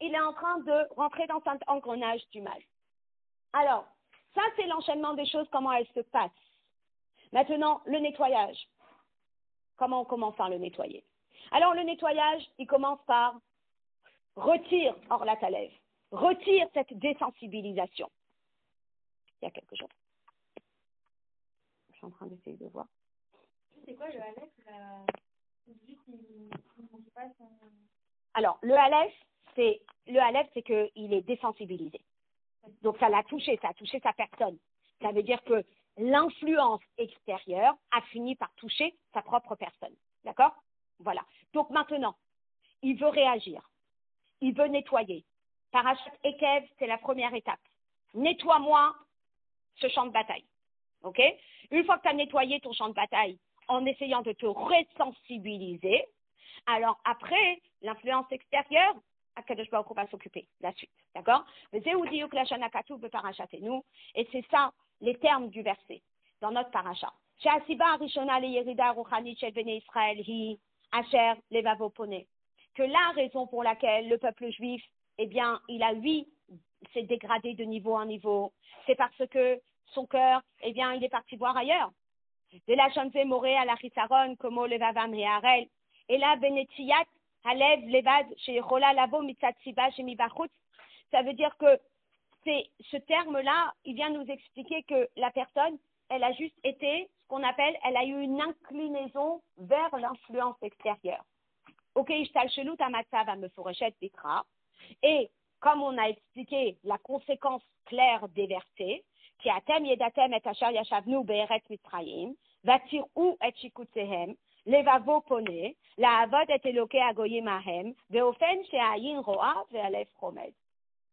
il est en train de rentrer dans un engrenage du mal. Alors, ça, c'est l'enchaînement des choses, comment elles se passent. Maintenant, le nettoyage. Comment on commence par le nettoyer? Alors, le nettoyage, il commence par retire orlat Aleph. Retire cette désensibilisation. Il y a quelque chose. Je suis en train d'essayer de voir. C'est quoi le Aleph Alors, le Aleph, c'est qu'il est désensibilisé. Donc, ça l'a touché, ça a touché sa personne. Ça veut dire que l'influence extérieure a fini par toucher sa propre personne. D'accord? Voilà. Donc, maintenant, il veut réagir. Il veut nettoyer. Parashat Ekev, c'est la première étape. Nettoie-moi ce champ de bataille. OK? Une fois que tu as nettoyé ton champ de bataille en essayant de te ressensibiliser, alors après, l'influence extérieure, Akadosh Baruch Hu va s'occuper. La suite. D'accord? Et c'est ça, les termes du verset dans notre paracha. Que la raison pour laquelle le peuple juif, eh bien, il a s'est dégradé de niveau en niveau, c'est parce que son cœur, eh bien, il est parti voir ailleurs. De la chanze moré à la chisaron, comme levavam et arel, et là, benetiyat, halev, levad, chez rola lavo, mitzatsiba, chez mibachut. Ça veut dire que ce terme-là, il vient nous expliquer que la personne, elle a juste été, ce qu'on appelle, elle a eu une inclinaison vers l'influence extérieure. Ok, ishtalshelut amatzav ameforeshet bikra. Et comme on a expliqué la conséquence claire des versets, qui atem yedatem et asher yashavnu be'eretz mitzrayim, vatir'u et shikutzehem, levavo pone, la'avod et eloke agoyim ahem, ve'ofen she'ayin ro'a ve'alef chomed.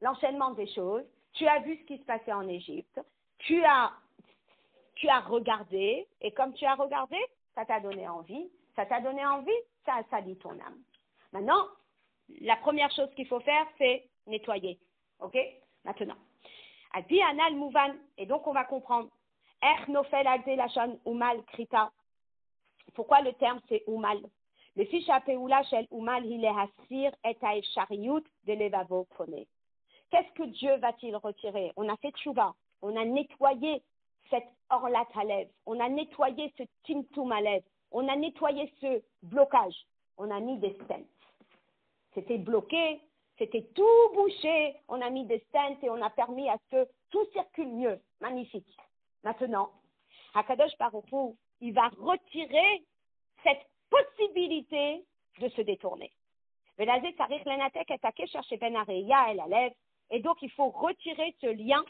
L'enchaînement des choses, tu as vu ce qui se passait en Égypte, tu as regardé, et comme tu as regardé, ça t'a donné envie, ça a sali ton âme. Maintenant, la première chose qu'il faut faire, c'est nettoyer. OK? Maintenant. Alpi anal mouvan, et donc on va comprendre. Er nofel alze lachon umal krita. Pourquoi le terme c'est umal? Le fiche apeoula shel umal il est hasir et haefshariyut de levavo pone. Qu'est-ce que Dieu va-t-il retirer? On a fait tchouva, on a nettoyé cette orlat halev, on a nettoyé ce timtum halev, on a nettoyé ce blocage, on a mis des stents. C'était bloqué, c'était tout bouché, on a mis des stents et on a permis à ce que tout circule mieux. Magnifique. Maintenant, Akadosh Baruch Hu, il va retirer cette possibilité de se détourner. Et donc, il faut retirer ce lien,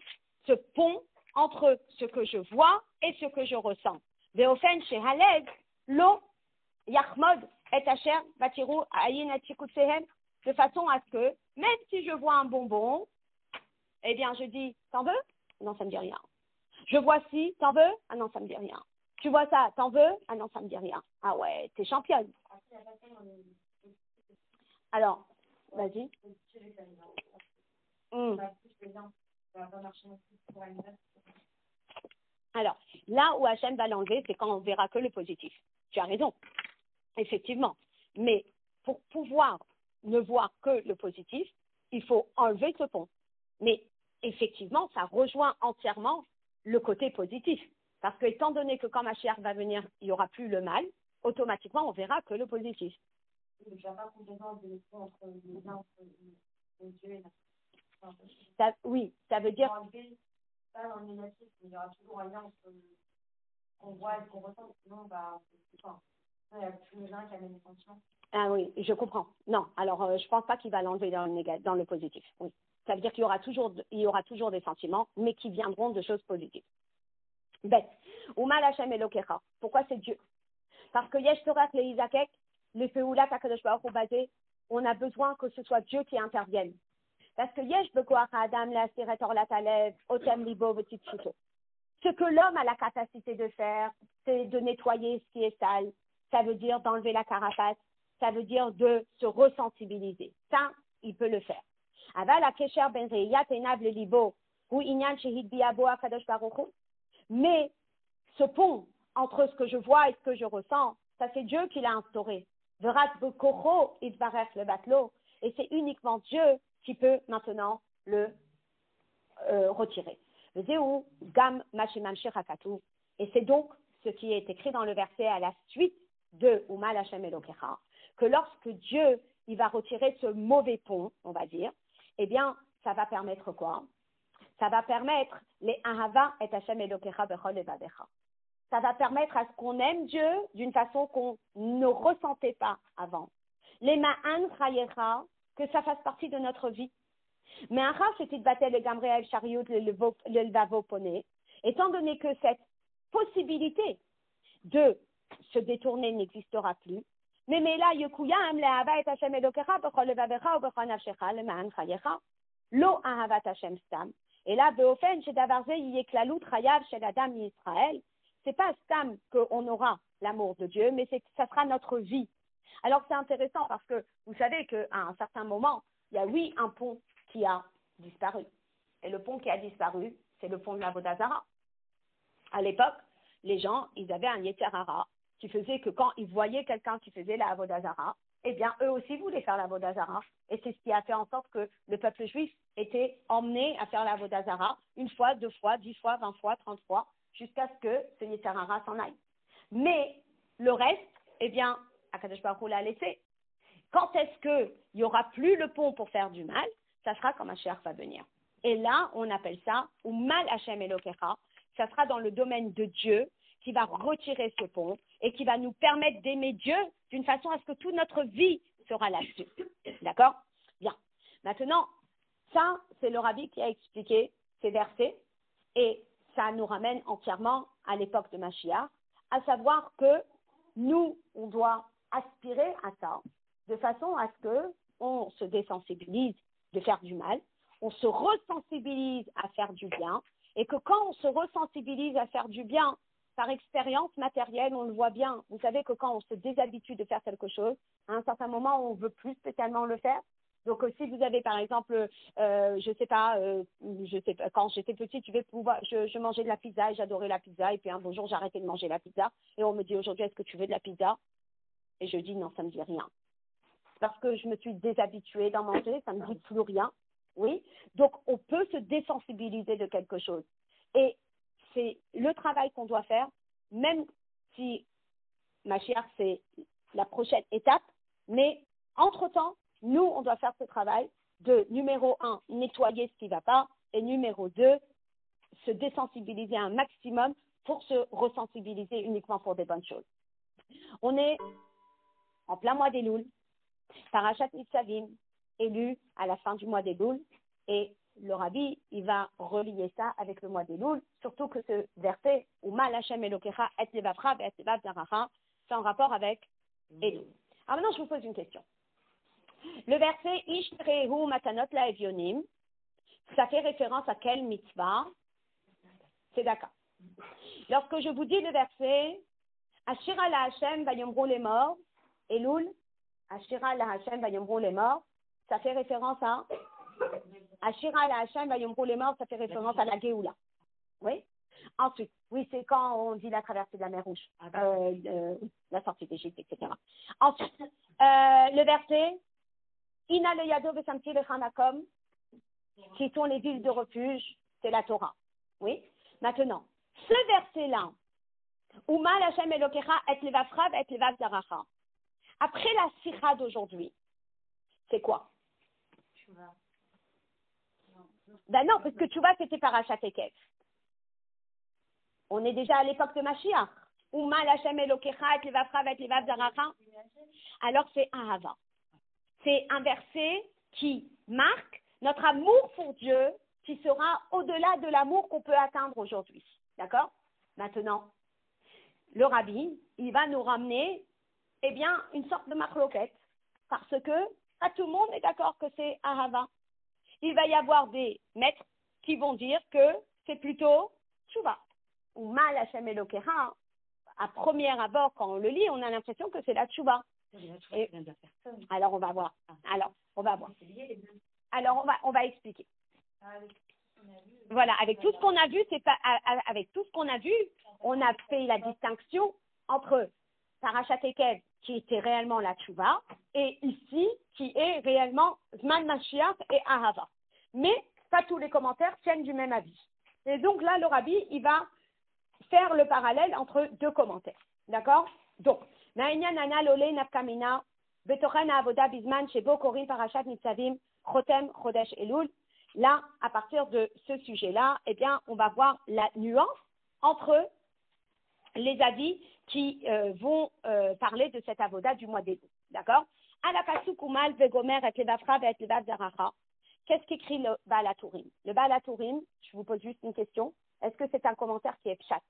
ce pont entre ce que je vois et ce que je ressens. De façon à ce que, même si je vois un bonbon, eh bien, je dis, t'en veux? Non, ça me dit rien. Je vois ci, t'en veux? Ah non, ça me dit rien. Tu vois ça, t'en veux? Ah non, ça me dit rien. Ah ouais, t'es championne. Alors, vas-y. Alors, là où Hachem va l'enlever, c'est quand on verra que le positif. Tu as raison, effectivement. Mais pour pouvoir ne voir que le positif, il faut enlever ce pont. Mais effectivement, ça rejoint entièrement le côté positif. Parce que étant donné que quand Mashiach va venir, il n'y aura plus le mal, automatiquement, on verra que le positif. Il n'y a pas complètement de entre le bien, entre le Dieu et la ça, oui, ça veut dire... Pas dans le négatif, il y aura toujours un lien entre ce qu'on voit et ce qu'on ressent. Sinon, il n'y a plus le lien qui amène les sentiments. Ah oui, je comprends. Non, alors je ne pense pas qu'il va l'enlever dans le positif. Oui. Ça veut dire qu'il y aura toujours des sentiments, mais qui viendront de choses positives. Bête. Umal Hashem Elokecha. Pourquoi c'est Dieu? Parce que Yesh Torah le Isakek, le Feulat Akadosh Baruch Hu basé, on a besoin que ce soit Dieu qui intervienne. Parce que Yesh Bekoach Adam la Siret Orlat Alev, Otem Libo Votitchuto. Ce que l'homme a la capacité de faire, c'est de nettoyer ce qui est sale. Ça veut dire d'enlever la carapace. Ça veut dire de se ressensibiliser. Ça, il peut le faire. Aval Akesher Ben Reiyat Enav le Libo, ou Inyan Shehid Biabo Akadosh Baruch Hu. Mais ce pont entre ce que je vois et ce que je ressens, ça c'est Dieu qui l'a instauré. Verat Bekocho Idbarech le Batlo. Et c'est uniquement Dieu qui peut maintenant le retirer. Et c'est donc ce qui est écrit dans le verset à la suite de Umal Hashem Elokecha, que lorsque Dieu il va retirer ce mauvais pont, on va dire, eh bien, ça va permettre quoi? Ça va permettre les Ahava et Hashem Elokecha bechol levavecha. Ça va permettre à ce qu'on aime Dieu d'une façon qu'on ne ressentait pas avant. Les Ma'an Chayecha, que ça fasse partie de notre vie. Mais un ras, c'était de battre le Gamriel Chariot, le Lvavoponé, étant donné que cette possibilité de se détourner n'existera plus. Mais là, Yekuyam, le Hava et Hashem Elokecha, bechol levavecha ou bechol nafshecha, le Ma'an Chayecha, lo Ahavat Hashem Stam. Et là, Beofen, chez Davarze, Yeklalut Chayav, chez la Dame Israël, c'est pas Stam qu'on aura l'amour de Dieu, mais ça sera notre vie. Alors c'est intéressant parce que vous savez qu'à un certain moment, il y a oui un pont qui a disparu. Et le pont qui a disparu, c'est le pont de la Vodazara. À l'époque, les gens, ils avaient un Yetzer Hara qui faisait que quand ils voyaient quelqu'un qui faisait la Vodazara, eh bien, eux aussi voulaient faire la Vodazara. Et c'est ce qui a fait en sorte que le peuple juif était emmené à faire la Vodazara une fois, 2 fois, 10 fois, 20 fois, 30 fois, jusqu'à ce que ce Yetzer Hara s'en aille. Mais le reste, eh bien, Akadosh Baruch Hu l'a laissé. Quand est-ce qu'il n'y aura plus le pont pour faire du mal? Ça sera quand Mashiach va venir. Et là, on appelle ça « Umal Hashem Elokecha ». Ça sera dans le domaine de Dieu qui va retirer ce pont et qui va nous permettre d'aimer Dieu d'une façon à ce que toute notre vie sera là-dessus. D'accord? Bien. Maintenant, ça, c'est le Rabbi qui a expliqué ces versets et ça nous ramène entièrement à l'époque de Mashiach, à savoir que nous, on doit aspirer à ça de façon à ce qu'on se désensibilise de faire du mal, on se resensibilise à faire du bien et que quand on se resensibilise à faire du bien, par expérience matérielle, on le voit bien. Vous savez que quand on se déshabitue de faire quelque chose, à un certain moment, on ne veut plus spécialement le faire. Donc, si vous avez, par exemple, je sais pas, quand j'étais petite, je mangeais de la pizza et j'adorais la pizza. Et puis, un beau jour, j'ai arrêté de manger la pizza. Et on me dit aujourd'hui, est-ce que tu veux de la pizza? Et je dis non, ça ne me dit rien. Parce que je me suis déshabituée d'en manger, ça ne me dit plus rien. Oui. Donc, on peut se désensibiliser de quelque chose. Et c'est le travail qu'on doit faire, même si Mashiach, c'est la prochaine étape. Mais, entre-temps, nous, on doit faire ce travail de, numéro 1, nettoyer ce qui ne va pas, et numéro 2, se désensibiliser un maximum pour se ressensibiliser uniquement pour des bonnes choses. On est en plein mois d'Elul, Parashat Nitzavim, élu à la fin du mois d'Elul, et le Rabbi, il va relier ça avec le mois d'Elul, surtout que ce verset, Umal Hashem Elokecha et levavcha et levav zaracha, c'est en rapport avec Elul. Alors maintenant, je vous pose une question. Le verset Ishrehu matanot laevionim, ça fait référence à quelle mitzvah? C'est d'accord. Lorsque je vous dis le verset Ashira la Hashem vayomru les morts, Elul, Ashira la Hashem vayomru les morts, ça fait référence à Ashira la Hashem vayomru les morts, ça fait référence à la Géoula. Oui. Ensuite, oui, c'est quand on dit la traversée de la mer Rouge, la sortie d'Égypte, etc. Ensuite, le verset, Ina le yado vesamti lechamakom, qui sont les villes de refuge, c'est la Torah. Oui. Maintenant, ce verset-là, Uma Hashem Elokecha et levavrav et levav zaracha. Après la sikha d'aujourd'hui, c'est quoi? Ben non, parce que Tchouva, c'était Parashat Ekev. On est déjà à l'époque de Mashiach. Uma Hashem Elokecha et levavrav et levav zaracha. Alors c'est Ahava. C'est un verset qui marque notre amour pour Dieu, qui sera au-delà de l'amour qu'on peut atteindre aujourd'hui. D'accord? Maintenant, le rabbi, il va nous ramener, eh bien, une sorte de machloket, parce que pas tout le monde est d'accord que c'est Ahava. Il va y avoir des maîtres qui vont dire que c'est plutôt Tchouva. Ou Mal Hashem Elokecha, à premier abord, quand on le lit, on a l'impression que c'est la Tchouva. Et, alors, on va voir. Alors, on va expliquer. Voilà, avec tout ce qu'on a vu, avec tout ce qu'on a vu, on a fait la distinction entre Parashat Ekev, qui était réellement la Tchouva, et ici, qui est réellement Zman Mashiach et Ahava. Mais pas tous les commentaires tiennent du même avis. Et donc là, le rabbi, il va faire le parallèle entre deux commentaires. D'accord? Donc, Na'inyan Ana Lole Nafkamina, Betochen Avoda Bizman, Shebo Korim Parashat Nitzavim, Chotem Chodesh Elul. Là, à partir de ce sujet-là, eh bien, on va voir la nuance entre les avis qui vont parler de cette avoda du mois d'Elul. D'accord? Alapasukumal vegomer et levavra et levav zaracha. Qu'est-ce qu'écrit le Baal HaTurim? Le Baal HaTurim, je vous pose juste une question. Est-ce que c'est un commentaire qui est pshat?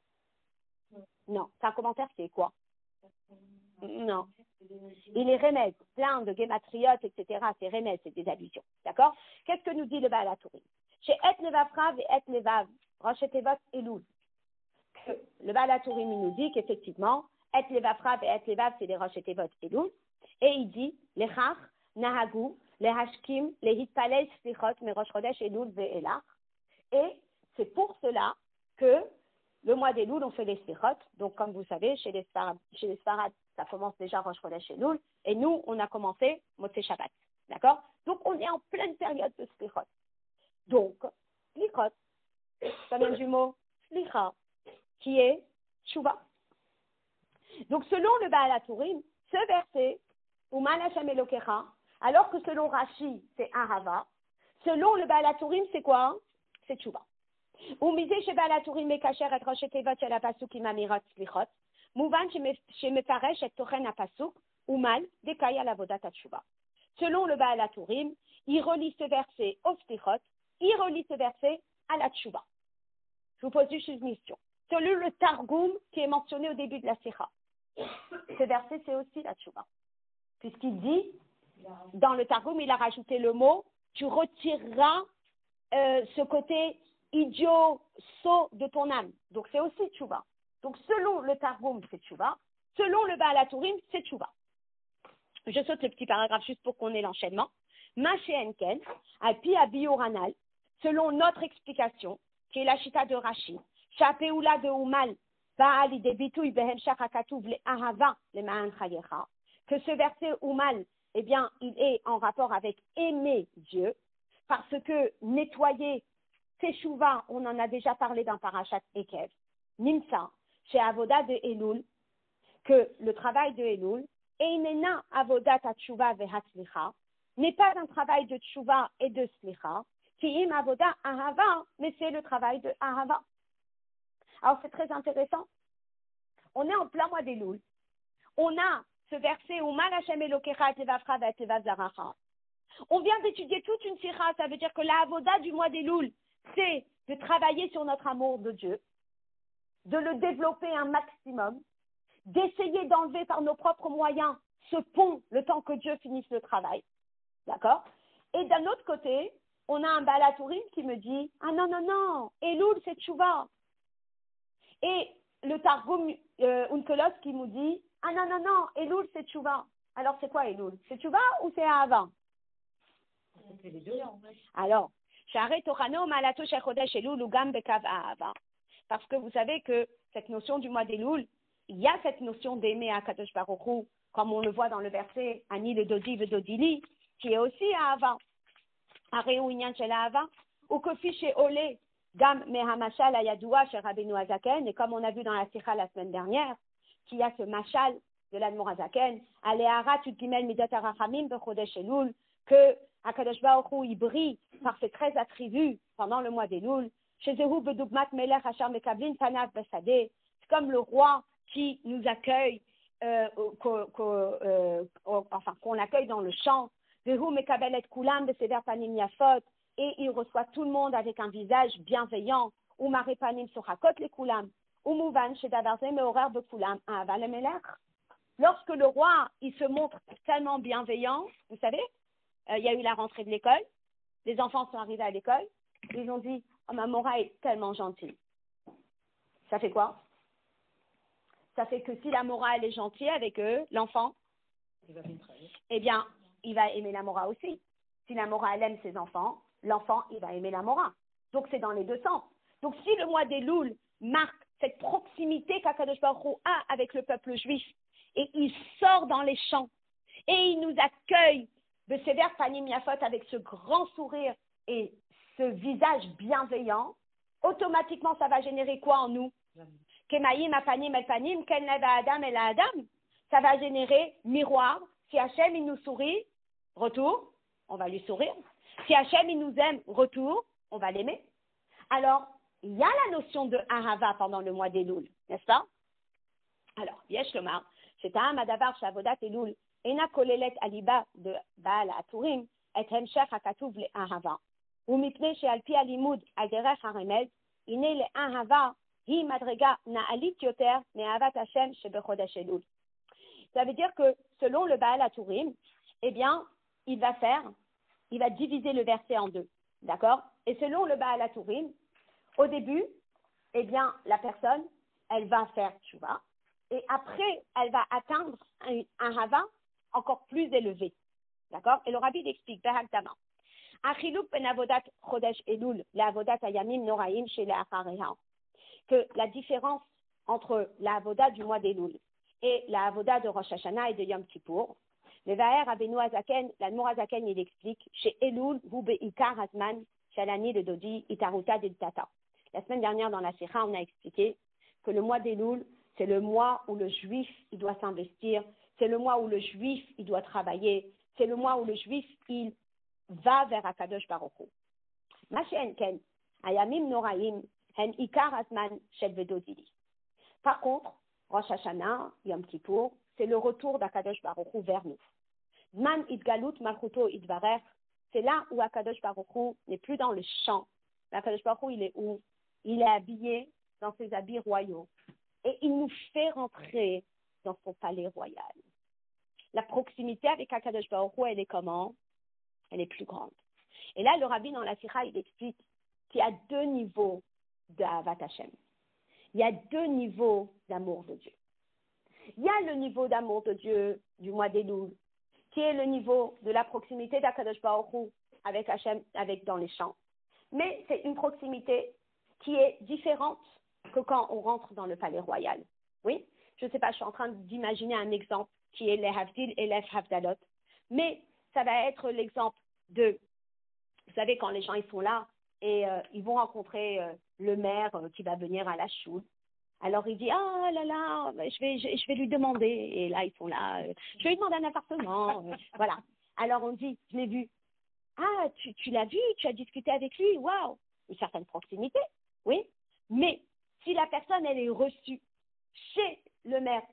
Non. C'est un commentaire qui est quoi? Non. Il est remède, plein de gématriotes, etc. C'est remède, c'est des allusions. D'accord? Qu'est-ce que nous dit le Baal HaTurim? Chez Et Levavrav et Et Levav, Rosh Tevot Elul. Le Baal HaTurim, il nous dit qu'effectivement, Et Levavrav et Et Levav, c'est les Rosh Tevot Elul. Et il dit, les Chach, Nahagu, les Hashkim, les Hitpalel, Slichot, mais Rosh Chodesh Elul ve'elach. Et c'est pour cela que le mois d'Elul, on fait les Slichot. Donc, comme vous savez, chez les Sfarad, ça commence déjà Rosh Chodesh Elul. Et nous, on a commencé Motzei Shabbat. D'accord? Donc, on est en pleine période de Slichot. Donc, Slichot, ça vient du mot Slicha, qui est Tshuva. Donc, selon le Baal HaTurim, ce verset, Uman Hashem Elokecha, alors que selon Rashi, c'est Ahava, selon le Baal HaTurim, c'est quoi? C'est Tshuva. ומשזה שבעל הטורים מקשר את ראשי תיבות של הפסוק עם אמירות סליחות, מובן שמפרש את תוכן הפסוק ומל דקאי על עבודת התשובה. Selon le Baal HaTurim, il relie ce verset aux slichot, il relie ce verset à la tchouva. Je vous pose juste une question. Selon le Targum qui est mentionné au début de la Sikha, ce verset c'est aussi la tchouva. Puisqu'il dit, dans le Targum, il a rajouté le mot, tu retireras ce côté idiot, sot de ton âme. Donc, c'est aussi tchouva. Donc, selon le Targum, c'est tchouva. Selon le Baal HaTurim, c'est tchouva. Je saute le petit paragraphe juste pour qu'on ait l'enchaînement. Maché Enken, Alpi Abiyuranal, selon notre explication, qui est la chita de Rashi, Chapeoula de Umal, Baal Idebitouy Behemshach Hakatuv le Ahava le Ma'an Chayecha, que ce verset Umal, eh bien, il est en rapport avec aimer Dieu, parce que nettoyer Teshuva, on en a déjà parlé dans Parashat Ekev. Nimsa, chez Avoda de Elul, que le travail de Elul, Einena Avodat Teshuva veHatzlicha, n'est pas un travail de Teshuva et de Slicha, qui im Avoda Ahava, mais c'est le travail de Ahava. Alors c'est très intéressant. On est en plein mois d'Elul. On a ce verset Uman Hashem Elokecha et Levavcha et Levav Zaracha. On vient d'étudier toute une sira, ça veut dire que la Avoda du mois d'Elul, c'est de travailler sur notre amour de Dieu, de le développer un maximum, d'essayer d'enlever par nos propres moyens ce pont le temps que Dieu finisse le travail. D'accord? Et d'un autre côté, on a un Baal HaTurim qui me dit « Ah non, non, non, Elul c'est Tchouva ». Et le Targum Unkelos qui nous dit « Ah non, non, non, Elul c'est Tchouva ». Alors c'est quoi Elul? C'est Tchouva ou c'est Ahava? C'est les deux. Alors, Sha'arei Tochano Malato Shel Chodesh Elul Ugam Bekav Ahava. Parce que vous savez que cette notion du mois d'Elul, il y a cette notion d'aimer Akadosh Baruch Hu, comme on le voit dans le verset Ani le Dodi Vedodili, qui est aussi Ahava. Areu Inyan Shel Ahava, ou que fiche Olé, Gam Mehamashal Ayadoua chez Rabbeinu Azaken, et comme on a vu dans la Sikha la semaine dernière, qu'il y a ce mashal de l'Admor Azaken, Aleharat Udgimel Midot Arachamim Bechodesh Elul, que Akadosh Baruch Hu il brille par ses 13 attributs pendant le mois d'Elul. Chez Zehu Bedugmat Melech Hachar Mekablin Panav Besadeh, c'est comme le roi qui nous accueille, qu'on l'accueille dans le champ. Zehu Mekabel et Kulam Beseder Panim Yafot, et il reçoit tout le monde avec un visage bienveillant. Ou Mare Panim Sochakot le Kulam, ou Mouvan Shedavarze Meorer Bekulam Ahava le Melech. Lorsque le roi il se montre tellement bienveillant, vous savez, il y a eu la rentrée de l'école, les enfants sont arrivés à l'école, ils ont dit oh, ma Mora est tellement gentille. Ça fait quoi? Ça fait que si la Mora elle est gentille avec eux, l'enfant, eh bien, il va aimer la Mora aussi. Si la Mora elle aime ses enfants, l'enfant il va aimer la Mora. Donc c'est dans les deux sens. Donc si le mois d'Elul marque cette proximité qu'Akadosh Baruch Hu a avec le peuple juif, et il sort dans les champs, et il nous accueille de Sever Panim Yafot avec ce grand sourire et ce visage bienveillant, automatiquement ça va générer quoi en nous? Kemaïm apanim el panim, ken leva adam el adam. Ça va générer miroir. Si Hachem il nous sourit, retour, on va lui sourire. Si Hachem il nous aime, retour, on va l'aimer. Alors, il y a la notion de Ahava pendant le mois d'Elul, n'est-ce pas? Alors, Yesh Lomar, c'est un Madavar Shavodat Elul, Ena Kolelet Aliba de Baal Aturim, et Hemshech Hakatuv le Ahava. Ou Mipne Shealpi Alimud Agerech Haremez, Ine le Ahava, Hi Madrega Naalit Yoter, Mehavat Hashem Shebechodesh Elul. Ça veut dire que selon le Baal Aturim, eh bien, il va diviser le verset en deux. D'accord? Et selon le Baal Aturim, au début, eh bien, la personne, elle va faire tchouva, et après, elle va atteindre un hava encore plus élevé. D'accord? Et le rabbi explique, Behagdama, Achiluk ben avodat chodesh elul, la avodat ayamim noraim chez les achareha, que la différence entre la avodat du mois d'Elul et la avodat de Rosh Hashanah et de Yom Kippour, le Vaher Rabbeinu Azaken, l'Admor Azaken, il explique, chez Elul, vous be'ikar hazman, shalani de Dodi, itaruta de tata. La semaine dernière, dans la Sikha, on a expliqué que le mois d'Elul, c'est le mois où le juif, il doit s'investir, c'est le mois où le juif, il doit travailler, c'est le mois où le juif, il va vers Akadosh Baruch Hu. Mashen ken, ayamim noraim, hen ikar azman shel vedodili. Par contre, Rosh Hashanah, Yom Kippour, c'est le retour d'Akadosh Baruch Hu vers nous. Zman idgalut malchuto idvarer, c'est là où Akadosh Baruch Hu n'est plus dans le champ. Akadosh Baruch Hu, il est où? Il est habillé dans ses habits royaux. Et il nous fait rentrer dans son palais royal. La proximité avec Akadosh Baruch Hu, elle est comment? Elle est plus grande. Et là, le rabbi dans la Sikha, il explique qu'il y a deux niveaux d'Avat Hashem. Il y a deux niveaux d'amour de Dieu. Il y a le niveau d'amour de Dieu du mois d'Elul, qui est le niveau de la proximité d'Akadosh Baruch Hu avec Hashem, avec dans les champs. Mais c'est une proximité qui est différente que quand on rentre dans le palais royal. Oui, je ne sais pas, je suis en train d'imaginer un exemple qui est les Havdil et les Havdalot. Mais ça va être l'exemple de, vous savez, quand les gens ils sont là et ils vont rencontrer le maire qui va venir à la choule. Alors il dit ah là là, je vais lui demander. Et là ils sont là, je vais lui demander un appartement. Voilà. Alors on dit, je l'ai vu. Ah, tu l'as vu, tu as discuté avec lui, waouh, une certaine proximité, oui. Mais si la personne elle est reçue chez le maire,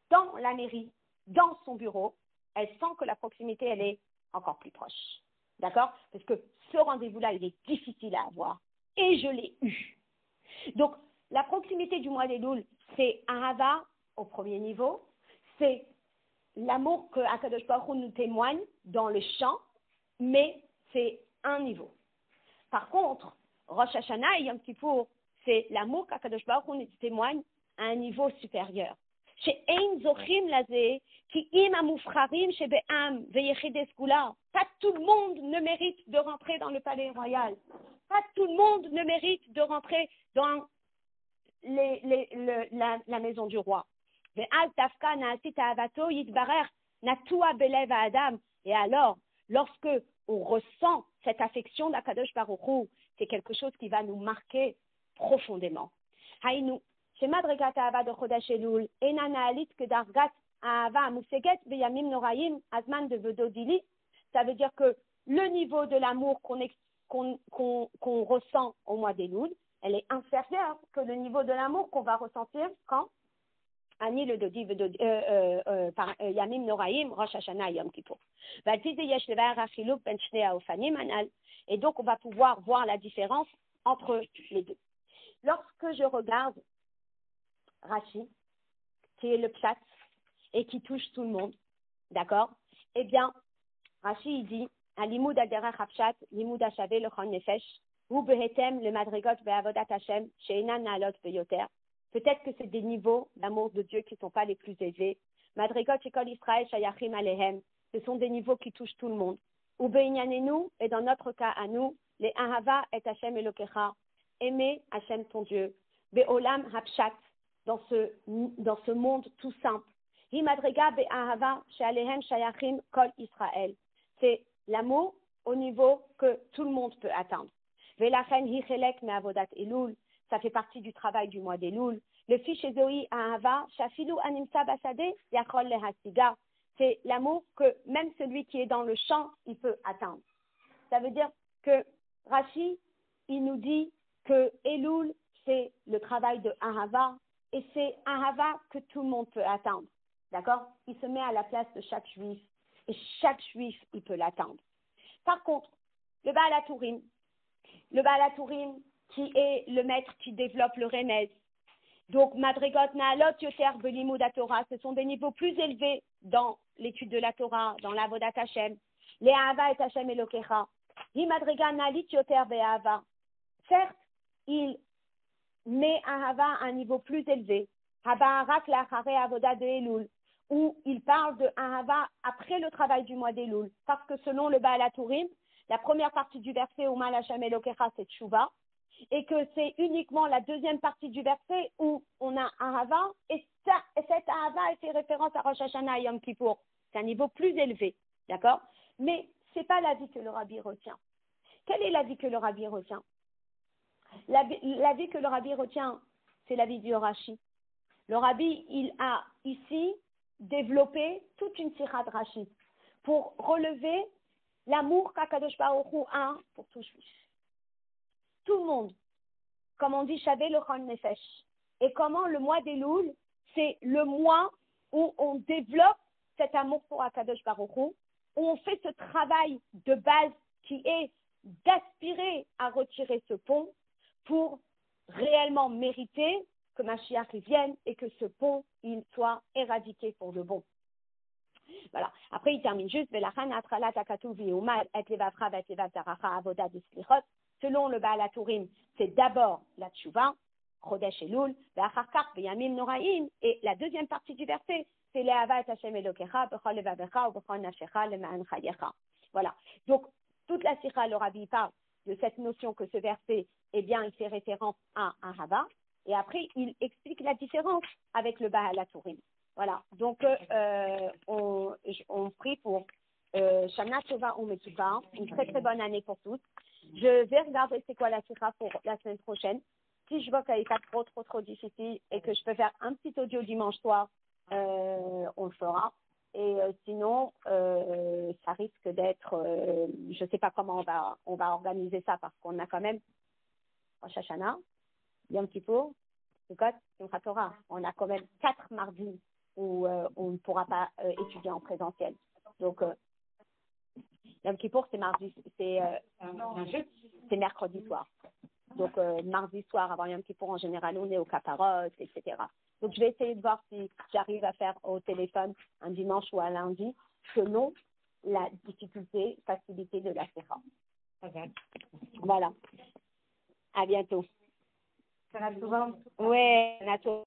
dans la mairie, dans son bureau, elle sent que la proximité elle est encore plus proche. D'accord? Parce que ce rendez-vous-là, il est difficile à avoir. Et je l'ai eu. Donc, la proximité du mois d'Elul, c'est Ahava au premier niveau. C'est l'amour que Akadosh Baruch Hu nous témoigne dans le chant, mais c'est un niveau. Par contre, Rosh Hashanah et Yom Kippour, c'est l'amour qu'Akadosh Baruch Hu nous témoigne à un niveau supérieur. Chez Ein Zochim Lazé, qui im amufcharim chez Be'am, veyechides kula. Pas tout le monde ne mérite de rentrer dans le palais royal. Pas tout le monde ne mérite de rentrer dans la maison du roi. Et alors, lorsque on ressent cette affection d'Akadosh Baruch Hu, c'est quelque chose qui va nous marquer profondément. Haïnou, chez Madrigat Ahava de Chodesh Elul, Enana Alit Kedargat Ahava Museget Beyamim Noraim Azman de Vedodili, ça veut dire que le niveau de l'amour qu'on ressent au mois d'Elul, elle est inférieure que le niveau de l'amour qu'on va ressentir quand Ani le Dodi par Yamim Noraim, Rosh Hashanah Yom Kippour. Et donc on va pouvoir voir la différence entre les deux. Lorsque je regarde Rashi, qui est le pshat et qui touche tout le monde, d'accord? Eh bien, Rashi il dit Alimud al-derech hapshat, limud hashave lechon nefesh, ou behetem le madrigot be'avodat Hashem, she'enan na'alot beyoter. Peut-être que c'est des niveaux d'amour de Dieu qui ne sont pas les plus élevés. Madrigot shekol Israël shayachim alehem, ce sont des niveaux qui touchent tout le monde. Ou be'inyanenu, et dans notre cas à nous, les ahava et Hashem elokecha, aimer Hashem ton Dieu. Be'olam hapshat, dans ce monde tout simple. Hi madriga be'ahava she'alehem shayachim kol Israël. C'est l'amour au niveau que tout le monde peut atteindre. Velachen hi chelek me'avodat Elul, ça fait partie du travail du mois d'Elul. Le fiche Zoï ahava shafilu animsa basade yachol lehasiga. C'est l'amour que même celui qui est dans le champ, il peut atteindre. Ça veut dire que Rashi, il nous dit que Elul, c'est le travail de ahava et c'est ahava que tout le monde peut atteindre. D'accord? Il se met à la place de chaque juif. Et chaque juif, il peut l'atteindre. Par contre, le Baal HaTurim, qui est le maître qui développe le remède. Donc, Madrigot Naalot Yoter Belimud Torah, ce sont des niveaux plus élevés dans l'étude de la Torah, dans l'Avodat Hashem. Les Ahava et Hashem Elokecha. Hi Madriga Nalit Yoter Be'ahava. Certes, il met Ahava à un niveau plus élevé. Habarak Lachare Avoda de Elul, où il parle de Ahava après le travail du mois d'Elul. Parce que selon le Baal HaTurim, la première partie du verset où Mal Hashem Elokecha, c'est Tshuva, et que c'est uniquement la deuxième partie du verset où on a Ahava, et cette Ahava fait référence à Rosh Hashanah et Yom Kippour. C'est un niveau plus élevé, d'accord? Mais ce n'est pas l'avis que le Rabbi retient. Quel est l'avis que le Rabbi retient? L'avis que le Rabbi retient, c'est l'avis du Rashi. Le Rabbi, il a ici développé toute une sira de Rashi pour relever l'amour qu'Akadosh Baruch Hu a pour tout juif. Tout le monde, comme on dit, Shavé Lechon Nefesh. Et comment le mois d'Elul, c'est le mois où on développe cet amour pour Akadosh Baruch Hu, où on fait ce travail de base qui est d'aspirer à retirer ce pont pour réellement mériter que Mashiach vienne et que ce pont, il soit éradiqué pour de bon. Voilà. Après, il termine juste, selon le Baal HaTurim, c'est d'abord la Tshuva, Chodesh Elul, Yamim Noraim, et la deuxième partie du verset, c'est Le'ava et Hashem Elokecha, Bechol Levavecha, ou Bechol Nafshecha, Le'ma'an Chayecha. Voilà. Donc, toute la Sikha, le Rabbi parle de cette notion que ce verset, eh bien, il fait référence à un Hava, et après, il explique la différence avec le Baal HaTurim. Voilà. Donc, on prie pour Shana Tova Umetuba, une très très bonne année pour tous. Je vais regarder c'est quoi la Sikha pour la semaine prochaine. Si je vois qu'elle n'est pas trop difficile et que je peux faire un petit audio dimanche soir, on le fera. Et sinon, ça risque d'être, je ne sais pas comment on va organiser ça parce qu'on a quand même Rosh Hashanah, Yom Kippour, Sukkot, Simchat Torah. On a quand même 4 mardis où on ne pourra pas étudier en présentiel. Donc, Yom Kippour, c'est mercredi soir. Donc, mardi soir, avant Yom Kippour, en général, on est au Kaparot, etc. Donc, je vais essayer de voir si j'arrive à faire au téléphone un dimanche ou un lundi, selon la facilité de la Sikha. Okay. Voilà. À bientôt. Oui, à bientôt.